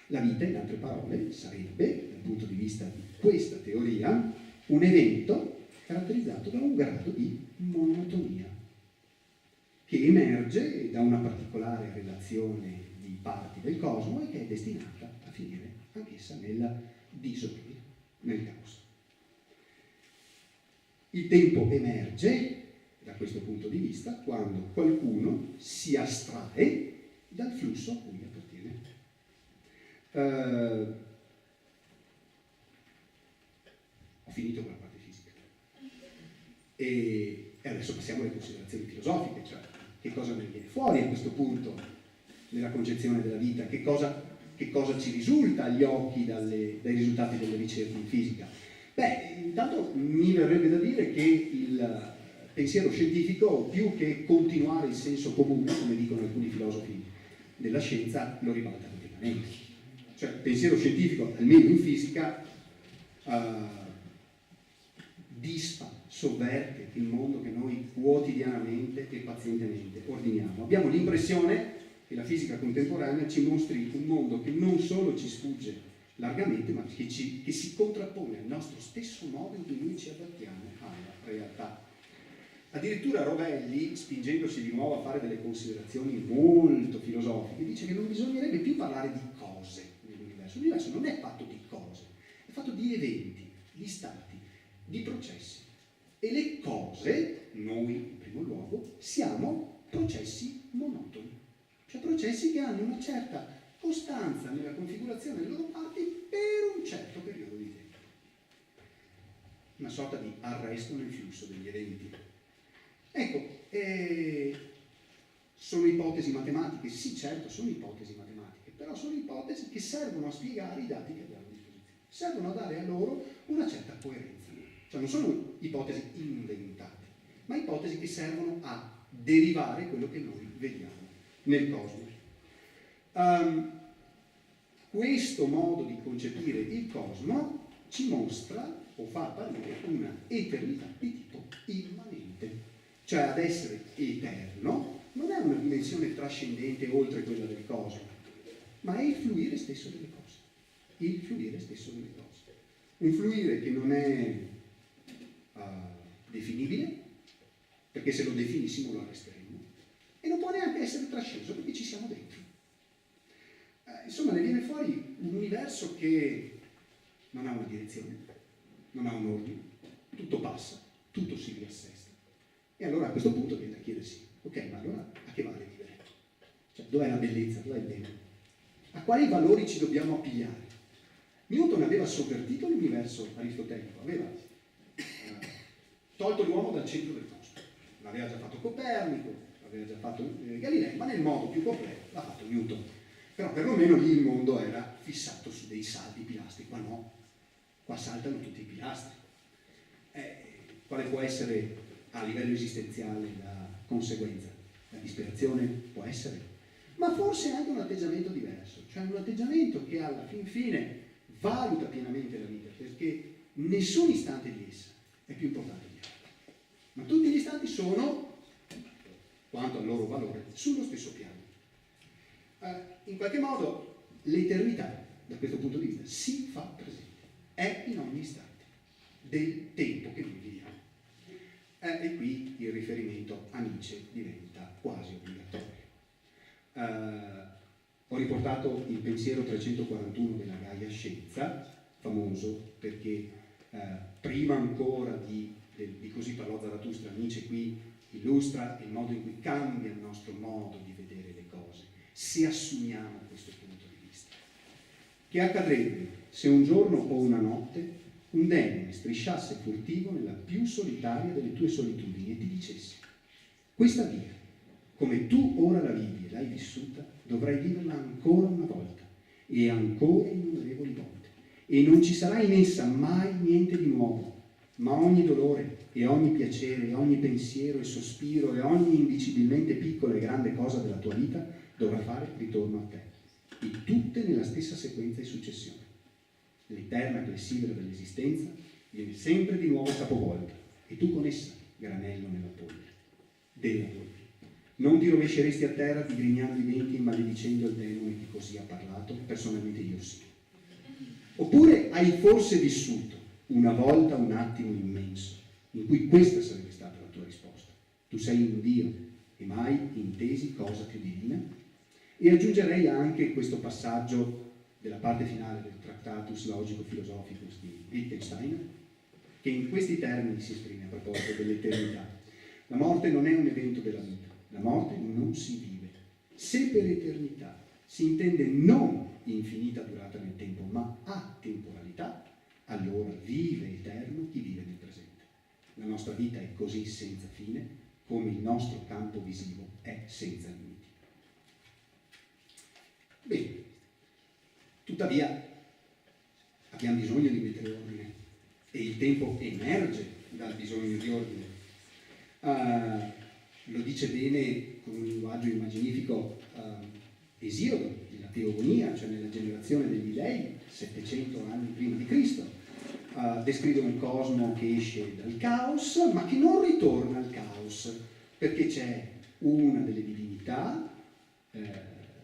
La vita, in altre parole, sarebbe, dal punto di vista di questa teoria, un evento caratterizzato da un grado di monotonia, che emerge da una particolare relazione di parti del cosmo e che è destinata a finire anch'essa nella disordine, nel caos. Il tempo emerge, da questo punto di vista, quando qualcuno si astrae dal flusso a cui appartiene. Ho finito con la parte fisica. E adesso passiamo alle considerazioni filosofiche, cioè che cosa ne viene fuori a questo punto nella concezione della vita, che cosa ci risulta agli occhi dai risultati delle ricerche in fisica. Beh, intanto mi verrebbe da dire che il pensiero scientifico, più che continuare il senso comune, come dicono alcuni filosofi della scienza, lo ribalta completamente. Cioè il pensiero scientifico, almeno in fisica, disfa, sovverte il mondo che noi quotidianamente e pazientemente ordiniamo. Abbiamo l'impressione che la fisica contemporanea ci mostri un mondo che non solo ci sfugge largamente, ma che si contrappone al nostro stesso modo in cui noi ci adattiamo alla realtà. Addirittura Rovelli, spingendosi di nuovo a fare delle considerazioni molto filosofiche, dice che non bisognerebbe più parlare di cose nell'universo. L'universo non è fatto di cose, è fatto di eventi, di stati, di processi. E le cose, noi in primo luogo, siamo processi monotoni, cioè processi che hanno una certa costanza nella configurazione delle loro parti per un certo periodo di tempo. Una sorta di arresto nel flusso degli eventi. Ecco, sono ipotesi matematiche? Sì, certo, sono ipotesi matematiche, però sono ipotesi che servono a spiegare i dati che abbiamo a disposizione, servono a dare a loro una certa coerenza. Cioè non sono ipotesi inventate, ma ipotesi che servono a derivare quello che noi vediamo nel cosmo. Questo modo di concepire il cosmo ci mostra o fa apparire una eternità di tipo immanente, cioè ad essere eterno non è una dimensione trascendente oltre quella del cosmo, ma è il fluire stesso delle cose, il fluire stesso delle cose, un fluire che non è definibile, perché se lo definissimo lo arresteremmo, e non può neanche essere trasceso perché ci siamo dentro. Insomma, ne viene fuori un universo che non ha una direzione, non ha un ordine, tutto passa, tutto si riassesta. E allora a questo punto viene da chiedersi, ok, ma allora a che vale vivere? Cioè, dov'è la bellezza, dov'è il bene? A quali valori ci dobbiamo appigliare? Newton aveva sovvertito l'universo aristotelico, aveva tolto l'uomo dal centro del cosmo. L'aveva già fatto Copernico, l'aveva già fatto Galileo, ma nel modo più completo l'ha fatto Newton. Però perlomeno lì il mondo era fissato su dei saldi pilastri, qua no, qua saltano tutti i pilastri. Quale può essere a livello esistenziale la conseguenza? La disperazione può essere, ma forse anche un atteggiamento diverso, cioè un atteggiamento che alla fin fine valuta pienamente la vita, perché nessun istante di essa è più importante di altro, ma tutti gli istanti sono, quanto al loro valore, sullo stesso piano. In qualche modo l'eternità, da questo punto di vista, si fa presente, è in ogni istante del tempo che noi viviamo. E qui il riferimento a Nietzsche diventa quasi obbligatorio. Ho riportato il pensiero 341 della Gaia Scienza, famoso perché prima ancora di Così parlò Zarathustra, Nietzsche qui illustra il modo in cui cambia il nostro modo di vedere le cose, se assumiamo questo punto di vista. Che accadrebbe se un giorno o una notte un demone strisciasse furtivo nella più solitaria delle tue solitudini e ti dicesse: questa vita, come tu ora la vivi e l'hai vissuta, dovrai viverla ancora una volta e ancora innumerevoli volte, e non ci sarà in essa mai niente di nuovo, ma ogni dolore e ogni piacere e ogni pensiero e sospiro e ogni indicibilmente piccola e grande cosa della tua vita dovrà fare ritorno a te, e tutte nella stessa sequenza e successione. L'eterna clessidra dell'esistenza viene sempre di nuovo capovolta, e tu con essa, granello nella polvere, della polvere. Non ti rovesceresti a terra digrignando i denti e maledicendo il demone che così ha parlato? Personalmente io sì. Oppure hai forse vissuto una volta un attimo immenso in cui questa sarebbe stata la tua risposta? Tu sei un Dio e mai intesi cosa più divina? E aggiungerei anche questo passaggio della parte finale del Tractatus Logico-Philosophicus di Wittgenstein, che in questi termini si esprime a proposito dell'eternità. La morte non è un evento della vita, la morte non si vive. Se per eternità si intende non infinita durata nel tempo, ma atemporalità, allora vive eterno chi vive nel presente. La nostra vita è così senza fine, come il nostro campo visivo è senza limiti. Bene, tuttavia abbiamo bisogno di mettere ordine e il tempo emerge dal bisogno di ordine. Lo dice bene con un linguaggio immaginifico Esiodo, la teogonia, cioè nella generazione degli dei, 700 anni prima di Cristo. Descrive un cosmo che esce dal caos, ma che non ritorna al caos, perché c'è una delle divinità,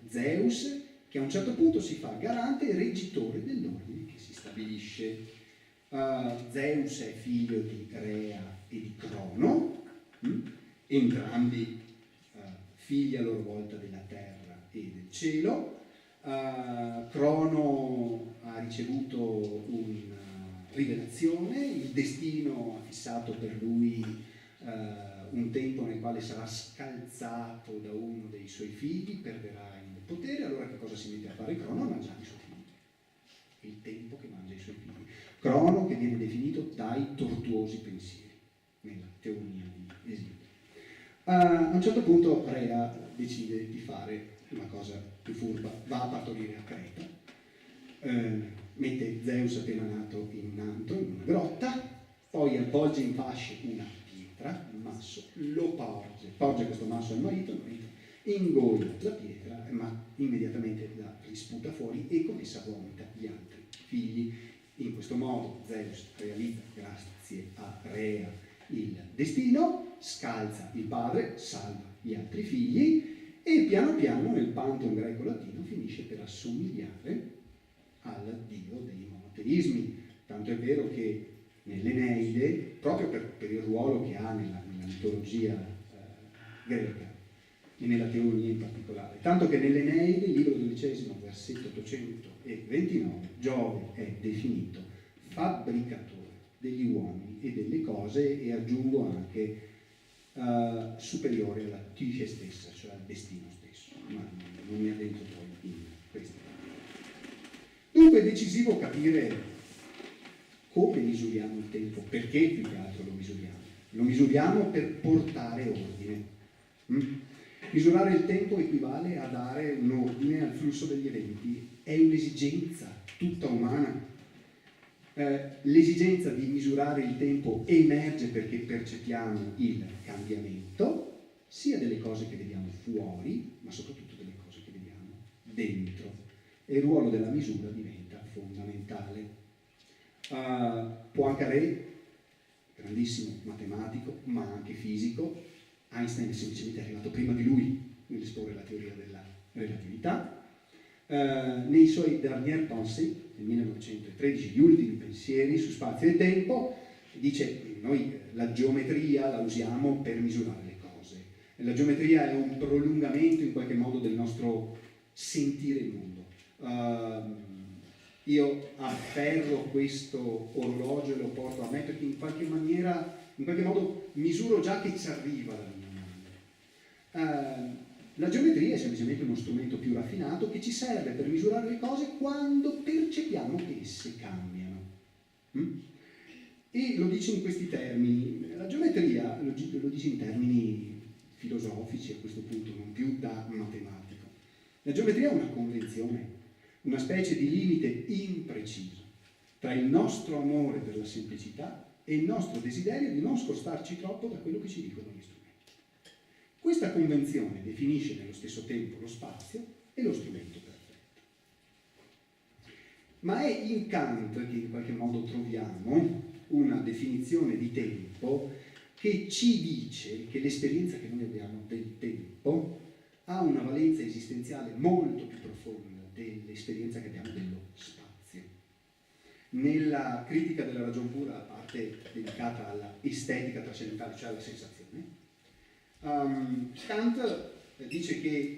Zeus, che a un certo punto si fa garante e reggitore dell'ordine che si stabilisce. Zeus è figlio di Rea e di Crono, entrambi figli a loro volta della terra e del cielo. Crono ha ricevuto una rivelazione, il destino ha fissato per lui un tempo nel quale sarà scalzato da uno dei suoi figli, perderà il potere. Allora che cosa si mette a fare Crono? A mangiare i suoi figli. Il tempo che mangia i suoi figli. Crono che viene definito dai tortuosi pensieri nella teoria di Esiodo. A un certo punto Rea decide di fare una cosa più furba, va a partorire a Creta, mette Zeus appena nato in un antro, in una grotta, poi avvolge in fasce una pietra, un masso, lo porge questo masso al marito, il marito ingoia la pietra, ma immediatamente la risputa fuori e con essa vomita gli altri figli. In questo modo Zeus realizza, grazie a Rea, il destino, scalza il padre, salva gli altri figli e piano piano nel pantheon greco-latino finisce per assomigliare al dio dei monoteismi. Tanto è vero che nell'Eneide, proprio per il ruolo che ha nella mitologia greca e nella teoria in particolare, tanto che nell'Eneide, libro 12, versetto 829, Giove è definito fabbricatore degli uomini e delle cose, e aggiungo anche superiore alla Tyche stessa, cioè al destino stesso, ma non mi addentro poi in questo. Dunque è decisivo capire come misuriamo il tempo, perché più che altro lo misuriamo. Lo misuriamo per portare ordine. Misurare il tempo equivale a dare un ordine al flusso degli eventi, è un'esigenza tutta umana. L'esigenza di misurare il tempo emerge perché percepiamo il cambiamento, sia delle cose che vediamo fuori, ma soprattutto delle cose che vediamo dentro. E il ruolo della misura diventa fondamentale. Poincaré, grandissimo matematico, ma anche fisico, Einstein è semplicemente arrivato prima di lui nell'esporre la teoria della relatività. Nei suoi Dernières Pensées del 1913, gli ultimi pensieri su spazio e tempo, dice: noi la geometria la usiamo per misurare le cose. La geometria è un prolungamento in qualche modo del nostro sentire il mondo. Io afferro questo orologio e lo porto a me perché in qualche modo misuro già che ci arriva la mia mano. La geometria è semplicemente uno strumento più raffinato che ci serve per misurare le cose quando percepiamo che esse cambiano. E lo dice in questi termini. La geometria lo dice in termini filosofici, a questo punto non più da matematico. La geometria è una convenzione, una specie di limite impreciso tra il nostro amore per la semplicità e il nostro desiderio di non scostarci troppo da quello che ci dicono gli strumenti. Questa convenzione definisce nello stesso tempo lo spazio e lo strumento perfetto. Ma è in Kant che in qualche modo troviamo una definizione di tempo che ci dice che l'esperienza che noi abbiamo del tempo ha una valenza esistenziale molto più profonda dell'esperienza che abbiamo dello spazio. Nella critica della ragion pura, la parte dedicata alla estetica trascendentale, cioè alla sensazione, Kant dice che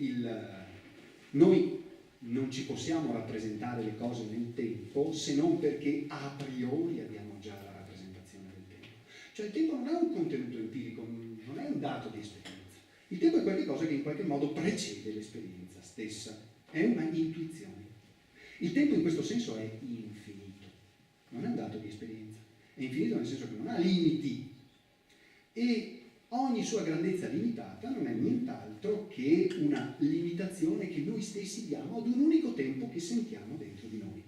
noi non ci possiamo rappresentare le cose nel tempo se non perché a priori abbiamo già la rappresentazione del tempo. Cioè il tempo non è un contenuto empirico, non è un dato di esperienza. Il tempo è qualcosa che in qualche modo precede l'esperienza stessa, è una intuizione. Il tempo in questo senso è infinito, non è un dato di esperienza, è infinito nel senso che non ha limiti e ogni sua grandezza limitata non è nient'altro che una limitazione che noi stessi diamo ad un unico tempo che sentiamo dentro di noi.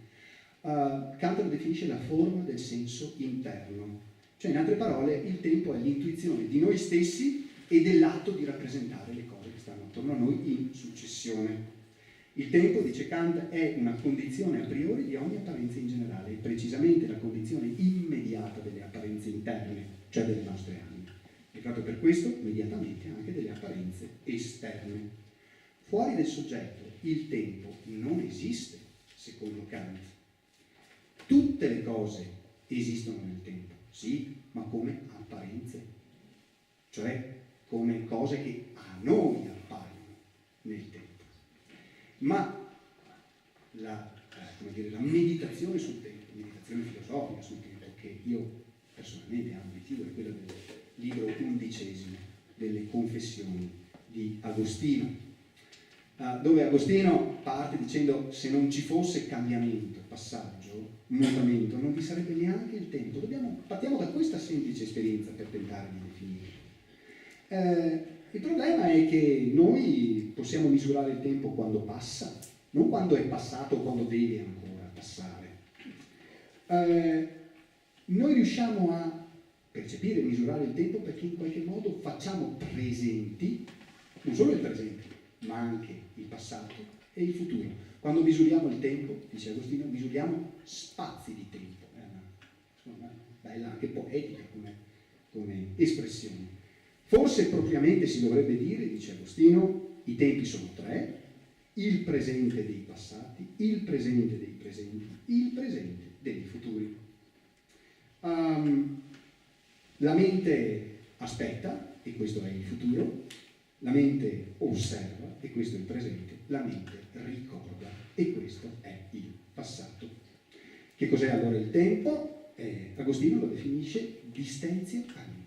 Kant lo definisce la forma del senso interno, cioè in altre parole il tempo è l'intuizione di noi stessi e dell'atto di rappresentare le cose che stanno attorno a noi in successione. Il tempo, dice Kant, è una condizione a priori di ogni apparenza in generale, e precisamente la condizione immediata delle apparenze interne, cioè delle nostre anime. E proprio per questo, immediatamente, anche delle apparenze esterne. Fuori del soggetto, il tempo non esiste, secondo Kant. Tutte le cose esistono nel tempo, sì, ma come apparenze, cioè come cose che a noi appaiono nel tempo. Ma la meditazione sul tempo, meditazione filosofica sul tempo, che io personalmente amo di più, è quella del libro 11 delle Confessioni di Agostino, dove Agostino parte dicendo: se non ci fosse cambiamento, passaggio, mutamento, non vi sarebbe neanche il tempo. Partiamo da questa semplice esperienza per tentare di definire. Il problema è che noi possiamo misurare il tempo quando passa, non quando è passato o quando deve ancora passare. Noi riusciamo a percepire e misurare il tempo perché in qualche modo facciamo presenti non solo il presente, ma anche il passato e il futuro. Quando misuriamo il tempo, dice Agostino, misuriamo spazi di tempo. È una bella, anche poetica come espressione. Forse propriamente si dovrebbe dire, dice Agostino, i tempi sono tre: il presente dei passati, il presente dei presenti, il presente dei futuri. La mente aspetta, e questo è il futuro; la mente osserva, e questo è il presente; la mente ricorda, e questo è il passato. Che cos'è allora il tempo? Agostino lo definisce distentio anima.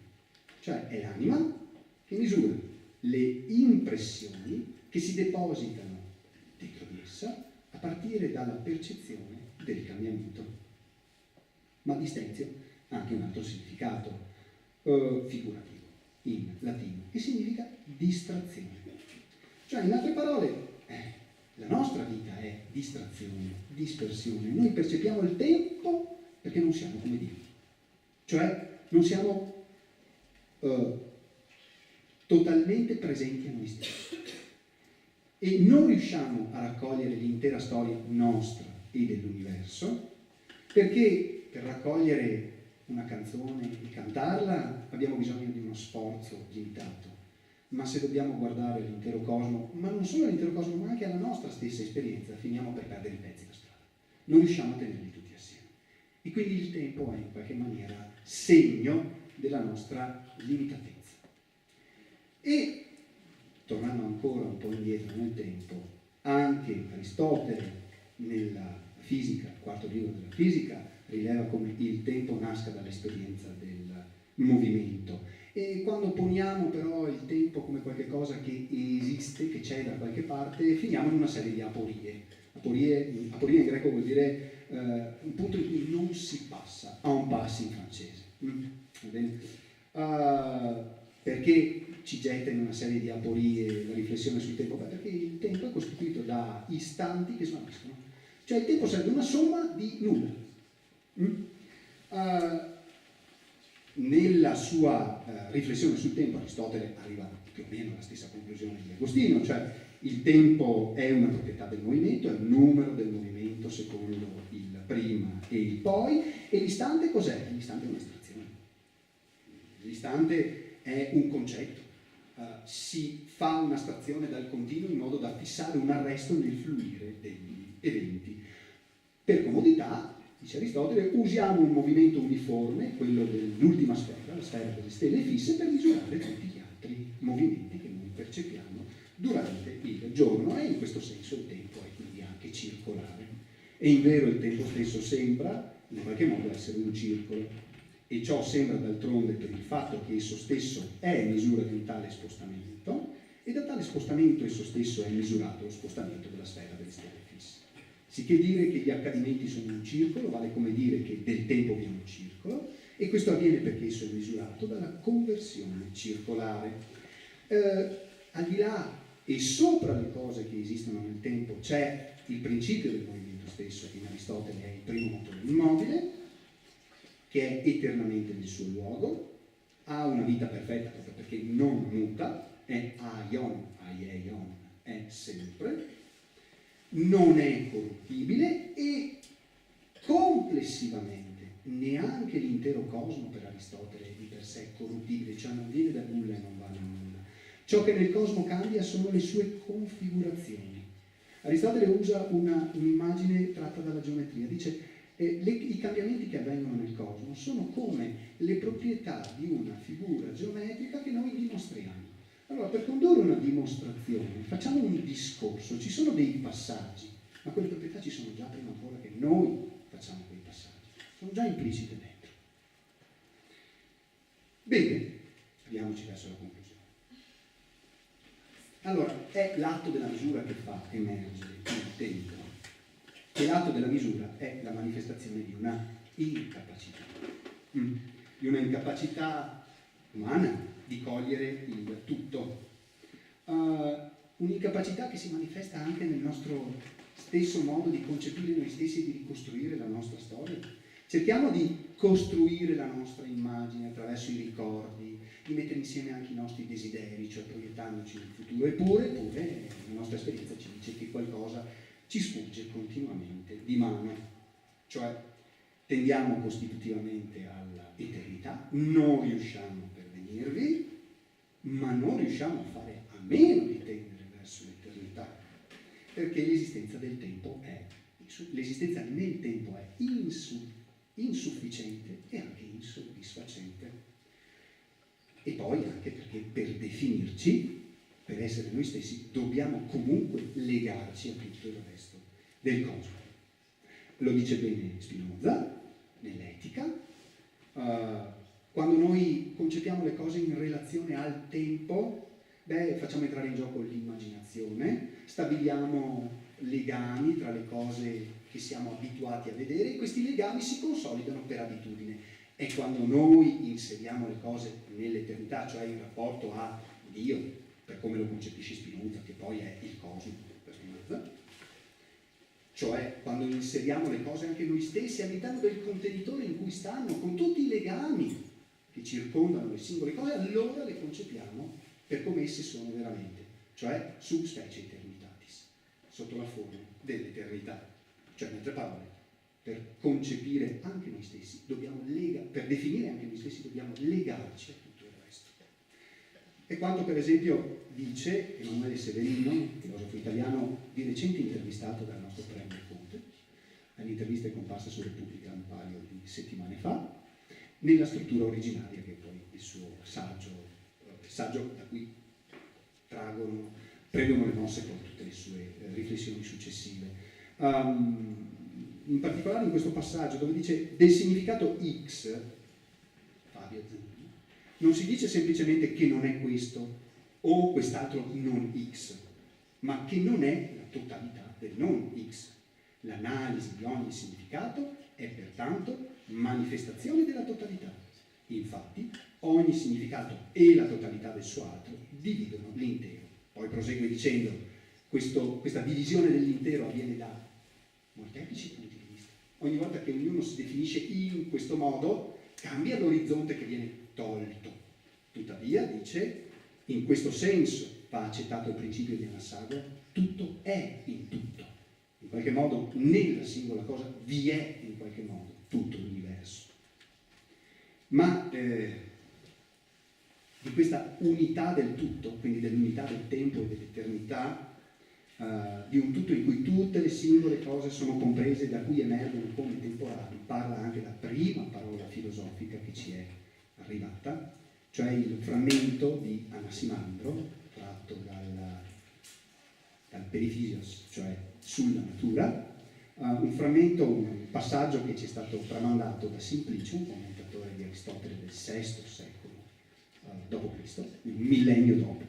Cioè è l'anima che misura le impressioni che si depositano dentro di essa a partire dalla percezione del cambiamento. Ma distentio ha anche un altro significato figurativo in latino, e significa distrazione. Cioè, in altre parole, la nostra vita è distrazione, dispersione. Noi percepiamo il tempo perché non siamo come Dio. Cioè, non siamo totalmente presenti a noi stessi e non riusciamo a raccogliere l'intera storia nostra e dell'universo, perché per raccogliere una canzone e cantarla abbiamo bisogno di uno sforzo limitato, ma se dobbiamo guardare l'intero cosmo, ma non solo l'intero cosmo, ma anche alla nostra stessa esperienza, finiamo per perdere i pezzi da strada, non riusciamo a tenerli tutti assieme. E quindi il tempo è in qualche maniera segno della nostra limitatezza. E, tornando ancora un po' indietro nel tempo, anche Aristotele, nella fisica, il quarto libro della fisica, rileva come il tempo nasca dall'esperienza del movimento. E quando poniamo però il tempo come qualcosa che esiste, che c'è da qualche parte, finiamo in una serie di aporie. Aporie in greco vuol dire un punto in cui non si passa, en passe in francese. Va bene? Perché ci getta in una serie di aporie la riflessione sul tempo? Beh, perché il tempo è costituito da istanti che svaniscono. Cioè il tempo sarebbe una somma di nulla. Nella sua riflessione sul tempo Aristotele arriva più o meno alla stessa conclusione di Agostino, cioè il tempo è una proprietà del movimento, è il numero del movimento secondo il prima e il poi, e l'istante cos'è? L'istante è un'astrazione, l'istante è un concetto, si fa un'astrazione dal continuo in modo da fissare un arresto nel fluire degli eventi. Per comodità, dice Aristotele, usiamo un movimento uniforme, quello dell'ultima sfera, la sfera delle stelle fisse, per misurare tutti gli altri movimenti che noi percepiamo durante il giorno, e in questo senso il tempo è quindi anche circolare. E in vero il tempo stesso sembra in qualche modo essere un circolo, e ciò sembra d'altronde per il fatto che esso stesso è misura di un tale spostamento, e da tale spostamento esso stesso è misurato lo spostamento della sfera delle stelle fisse. Sicché dire che gli accadimenti sono un circolo vale come dire che del tempo viene un circolo, e questo avviene perché esso è misurato dalla conversione circolare. Al di là e sopra le cose che esistono nel tempo c'è il principio del movimento stesso, che in Aristotele è il primo moto dell'immobile, che è eternamente nel suo luogo, ha una vita perfetta proprio perché non muta, è aion, è sempre, non è corruttibile, e complessivamente neanche l'intero cosmo per Aristotele è di per sé corruttibile, cioè non viene da nulla e non va da nulla. Ciò che nel cosmo cambia sono le sue configurazioni. Aristotele usa un'immagine tratta dalla geometria, dice i cambiamenti che avvengono nel cosmo sono come le proprietà di una figura geometrica che noi dimostriamo. Allora, per condurre una dimostrazione facciamo un discorso, ci sono dei passaggi, ma quelle proprietà ci sono già prima ancora che noi facciamo quei passaggi, sono già implicite dentro. Bene, andiamoci verso la conclusione. Allora, è l'atto della misura che fa emergere il tempo, e l'atto della misura è la manifestazione di una incapacità umana di cogliere il tutto, un'incapacità che si manifesta anche nel nostro stesso modo di concepire noi stessi e di ricostruire la nostra storia. Cerchiamo di costruire la nostra immagine attraverso i ricordi, di mettere insieme anche i nostri desideri, cioè proiettandoci nel futuro, eppure la nostra esperienza ci dice che qualcosa ci sfugge continuamente di mano, cioè tendiamo costitutivamente all'eternità, non riusciamo a pervenirvi, ma non riusciamo a fare a meno di tendere verso l'eternità, perché l'esistenza del tempo l'esistenza nel tempo è insufficiente e anche insoddisfacente. E poi anche perché per definirci, per essere noi stessi, dobbiamo comunque legarci a tutto il resto del cosmo. Lo dice bene Spinoza nell'Etica. Quando noi concepiamo le cose in relazione al tempo, facciamo entrare in gioco l'immaginazione, stabiliamo legami tra le cose che siamo abituati a vedere, e questi legami si consolidano per abitudine. È quando noi inseriamo le cose nell'eternità, cioè in rapporto a Dio, per come lo concepisce Spinoza, che poi è il cosmo per Spinoza, cioè quando inseriamo le cose anche noi stessi all'interno del contenitore in cui stanno, con tutti i legami che circondano le singole cose, allora le concepiamo per come esse sono veramente, cioè sub specie eternitatis, sotto la forma dell'eternità. Cioè, in altre parole, per concepire anche noi stessi, per definire anche noi stessi, dobbiamo legarci a tutto il resto. E quanto per esempio dice Emanuele Severino, filosofo italiano di recente intervistato dal nostro Premier Conte, l'intervista è comparsa su Repubblica un paio di settimane fa, nella struttura originaria che è poi il suo saggio da cui prendono le mosse per tutte le sue riflessioni successive. In particolare in questo passaggio dove dice del significato X, Fabio Zanini, non si dice semplicemente che non è questo o quest'altro non X, ma che non è la totalità del non X. L'analisi di ogni significato è pertanto manifestazione della totalità. Infatti, ogni significato e la totalità del suo altro dividono l'intero. Poi prosegue dicendo, questa divisione dell'intero avviene da molteplici punti di vista. ogni volta che ognuno si definisce in questo modo, cambia l'orizzonte che viene tolto. Tuttavia, dice, in questo senso va accettato il principio di Anaxagoras, tutto è in tutto. In qualche modo, nella singola cosa vi è in qualche modo tutto l'universo. Ma di questa unità del tutto, quindi dell'unità del tempo e dell'eternità, di un tutto in cui tutte le singole cose sono comprese, da cui emergono come temporali, parla anche la prima parola filosofica che ci è arrivata, cioè il frammento di Anaximandro, tratto dal Periphysios, cioè sulla natura, un frammento, un passaggio che ci è stato tramandato da Simplicio, un commentatore di Aristotele del VI secolo d.C., un millennio dopo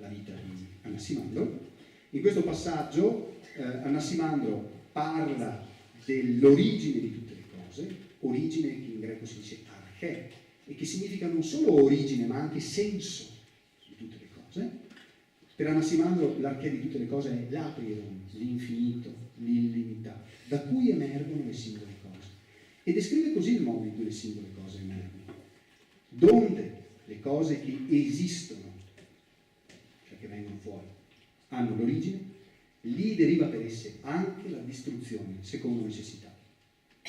la vita di Anaximandro. In questo passaggio Anaximandro parla dell'origine di tutte le cose, origine che in greco si dice arche, e che significa non solo origine ma anche senso di tutte le cose. Per Anaximandro l'arche di tutte le cose è l'apriron, l'infinito, l'illimitato, da cui emergono le singole cose. E descrive così il modo in cui le singole cose emergono. Donde le cose che esistono, cioè che vengono fuori, hanno l'origine, lì deriva per esse anche la distruzione, secondo necessità.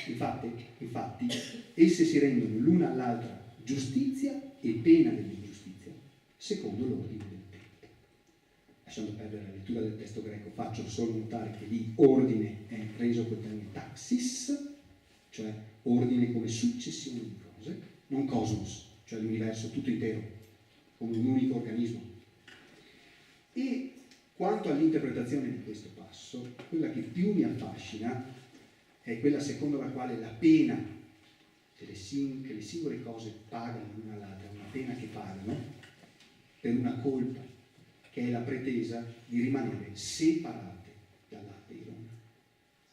Infatti, esse si rendono l'una all'altra giustizia e pena dell'ingiustizia, secondo l'ordine del tempo. Lasciando perdere la lettura del testo greco, faccio solo notare che lì ordine è reso col termine taxis, cioè ordine come successione di cose, non cosmos, cioè l'universo tutto intero, come un unico organismo. E quanto all'interpretazione di questo passo, quella che più mi affascina è quella secondo la quale la pena che le singole cose pagano l'una all'altra, una pena che pagano per una colpa, che è la pretesa di rimanere separate dall'apiron,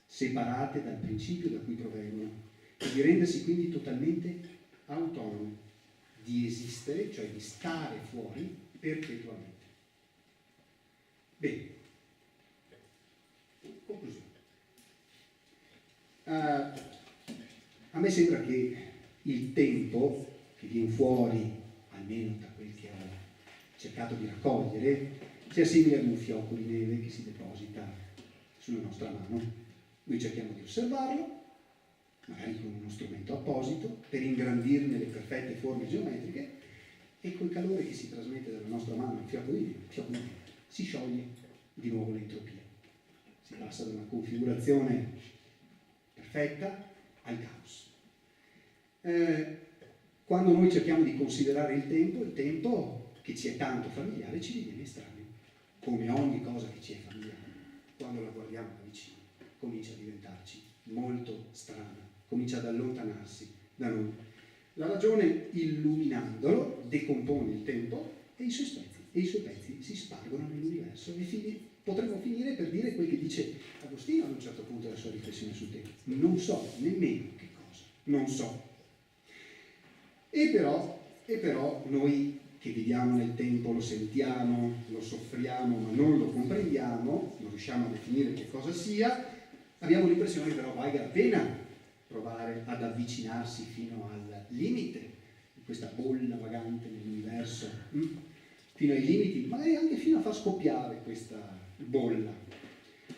separate dal principio da cui provengono, e di rendersi quindi totalmente autonome, di esistere, cioè di stare fuori perpetuamente. Bene, conclusione. A me sembra che il tempo che viene fuori, almeno da quel che ho cercato di raccogliere, sia simile ad un fiocco di neve che si deposita sulla nostra mano. Noi cerchiamo di osservarlo, magari con uno strumento apposito, per ingrandirne le perfette forme geometriche, e col calore che si trasmette dalla nostra mano al fiocco di neve, si scioglie di nuovo l'entropia. Si passa da una configurazione perfetta al caos. Quando noi cerchiamo di considerare il tempo che ci è tanto familiare ci diviene estraneo, come ogni cosa che ci è familiare, quando la guardiamo da vicino, comincia a diventarci molto strana, comincia ad allontanarsi da noi. La ragione, illuminandolo, decompone il tempo e i suoi pezzi si spargono nell'universo, e potremmo finire per dire quel che dice Agostino ad un certo punto della sua riflessione sul tempo: non so nemmeno che cosa, non so. E però noi che viviamo nel tempo lo sentiamo, lo soffriamo, ma non lo comprendiamo, non riusciamo a definire che cosa sia, abbiamo l'impressione che però valga la pena provare ad avvicinarsi fino al limite di questa bolla vagante nell'universo, fino ai limiti, magari anche fino a far scoppiare questa bolla,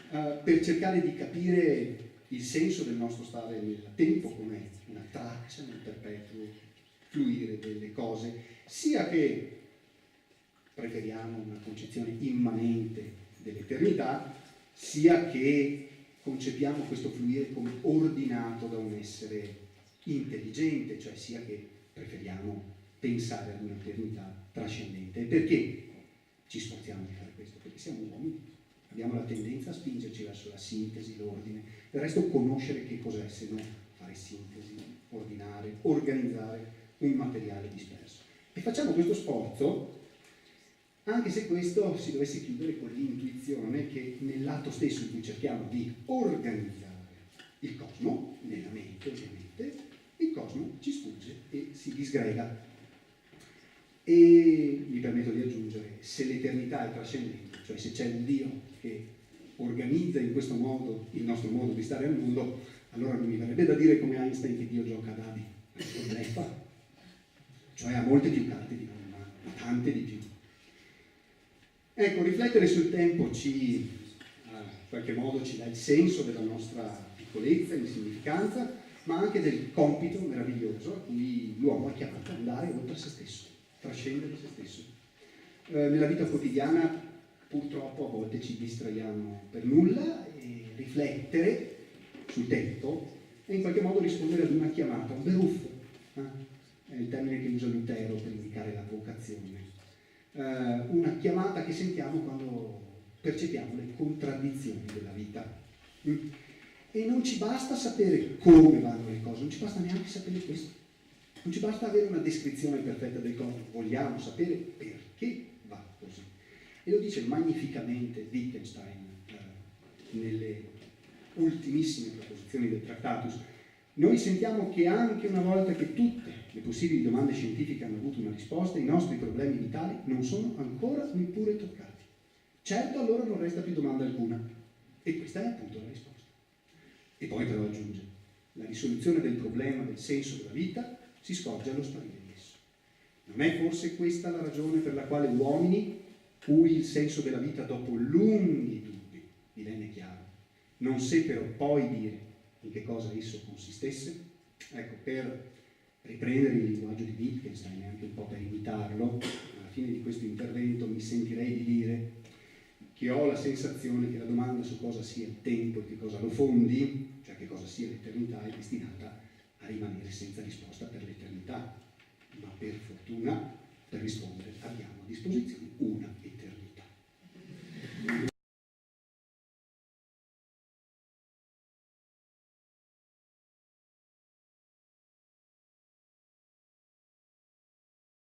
per cercare di capire il senso del nostro stare nel tempo come una traccia nel perpetuo fluire delle cose, sia che preferiamo una concezione immanente dell'eternità, sia che concepiamo questo fluire come ordinato da un essere intelligente, cioè sia che preferiamo pensare ad un'eternità trascendente. E perché ci sforziamo di fare questo? Perché siamo uomini, abbiamo la tendenza a spingerci verso la sintesi, l'ordine. Del resto, conoscere che cos'è se no fare sintesi, ordinare, organizzare un materiale disperso. E facciamo questo sforzo anche se questo si dovesse chiudere con l'intuizione che nell'atto stesso in cui cerchiamo di organizzare il cosmo, nella mente ovviamente, il cosmo ci sfugge e si disgrega. E mi permetto di aggiungere, se l'eternità è trascendente, cioè se c'è un Dio che organizza in questo modo il nostro modo di stare al mondo, allora non mi verrebbe da dire come Einstein che Dio gioca a dadi, bleffa, cioè ha molte più carte di noi, ma tante di più. Ecco, riflettere sul tempo in qualche modo ci dà il senso della nostra piccolezza, insignificanza, ma anche del compito meraviglioso a cui l'uomo è chiamato ad andare oltre se stesso, trascendere se stesso. Nella vita quotidiana purtroppo a volte ci distraiamo per nulla e riflettere sul tempo e in qualche modo rispondere ad una chiamata, un beruffo, è il termine che usa Lutero per indicare la vocazione, una chiamata che sentiamo quando percepiamo le contraddizioni della vita. E non ci basta sapere come vanno le cose, non ci basta neanche sapere questo, non ci basta avere una descrizione perfetta delle cose, vogliamo sapere perché va così. E lo dice magnificamente Wittgenstein nelle ultimissime proposizioni del Tractatus. Noi sentiamo che anche una volta che tutte le possibili domande scientifiche hanno avuto una risposta, i nostri problemi vitali non sono ancora neppure toccati. Certo, allora non resta più domanda alcuna. E questa è appunto la risposta. E poi però aggiunge, la risoluzione del problema del senso della vita si scorge allo sparire di esso. Non è forse questa la ragione per la quale uomini, cui il senso della vita dopo lunghi dubbi divenne chiaro, non seppero poi dire in che cosa esso consistesse? Ecco, per riprendere il linguaggio di Wittgenstein e anche un po' per imitarlo, alla fine di questo intervento mi sentirei di dire che ho la sensazione che la domanda su cosa sia il tempo e che cosa lo fondi, cioè che cosa sia l'eternità, è destinata a rimanere senza risposta per l'eternità, ma per fortuna, per rispondere abbiamo a disposizione una eternità.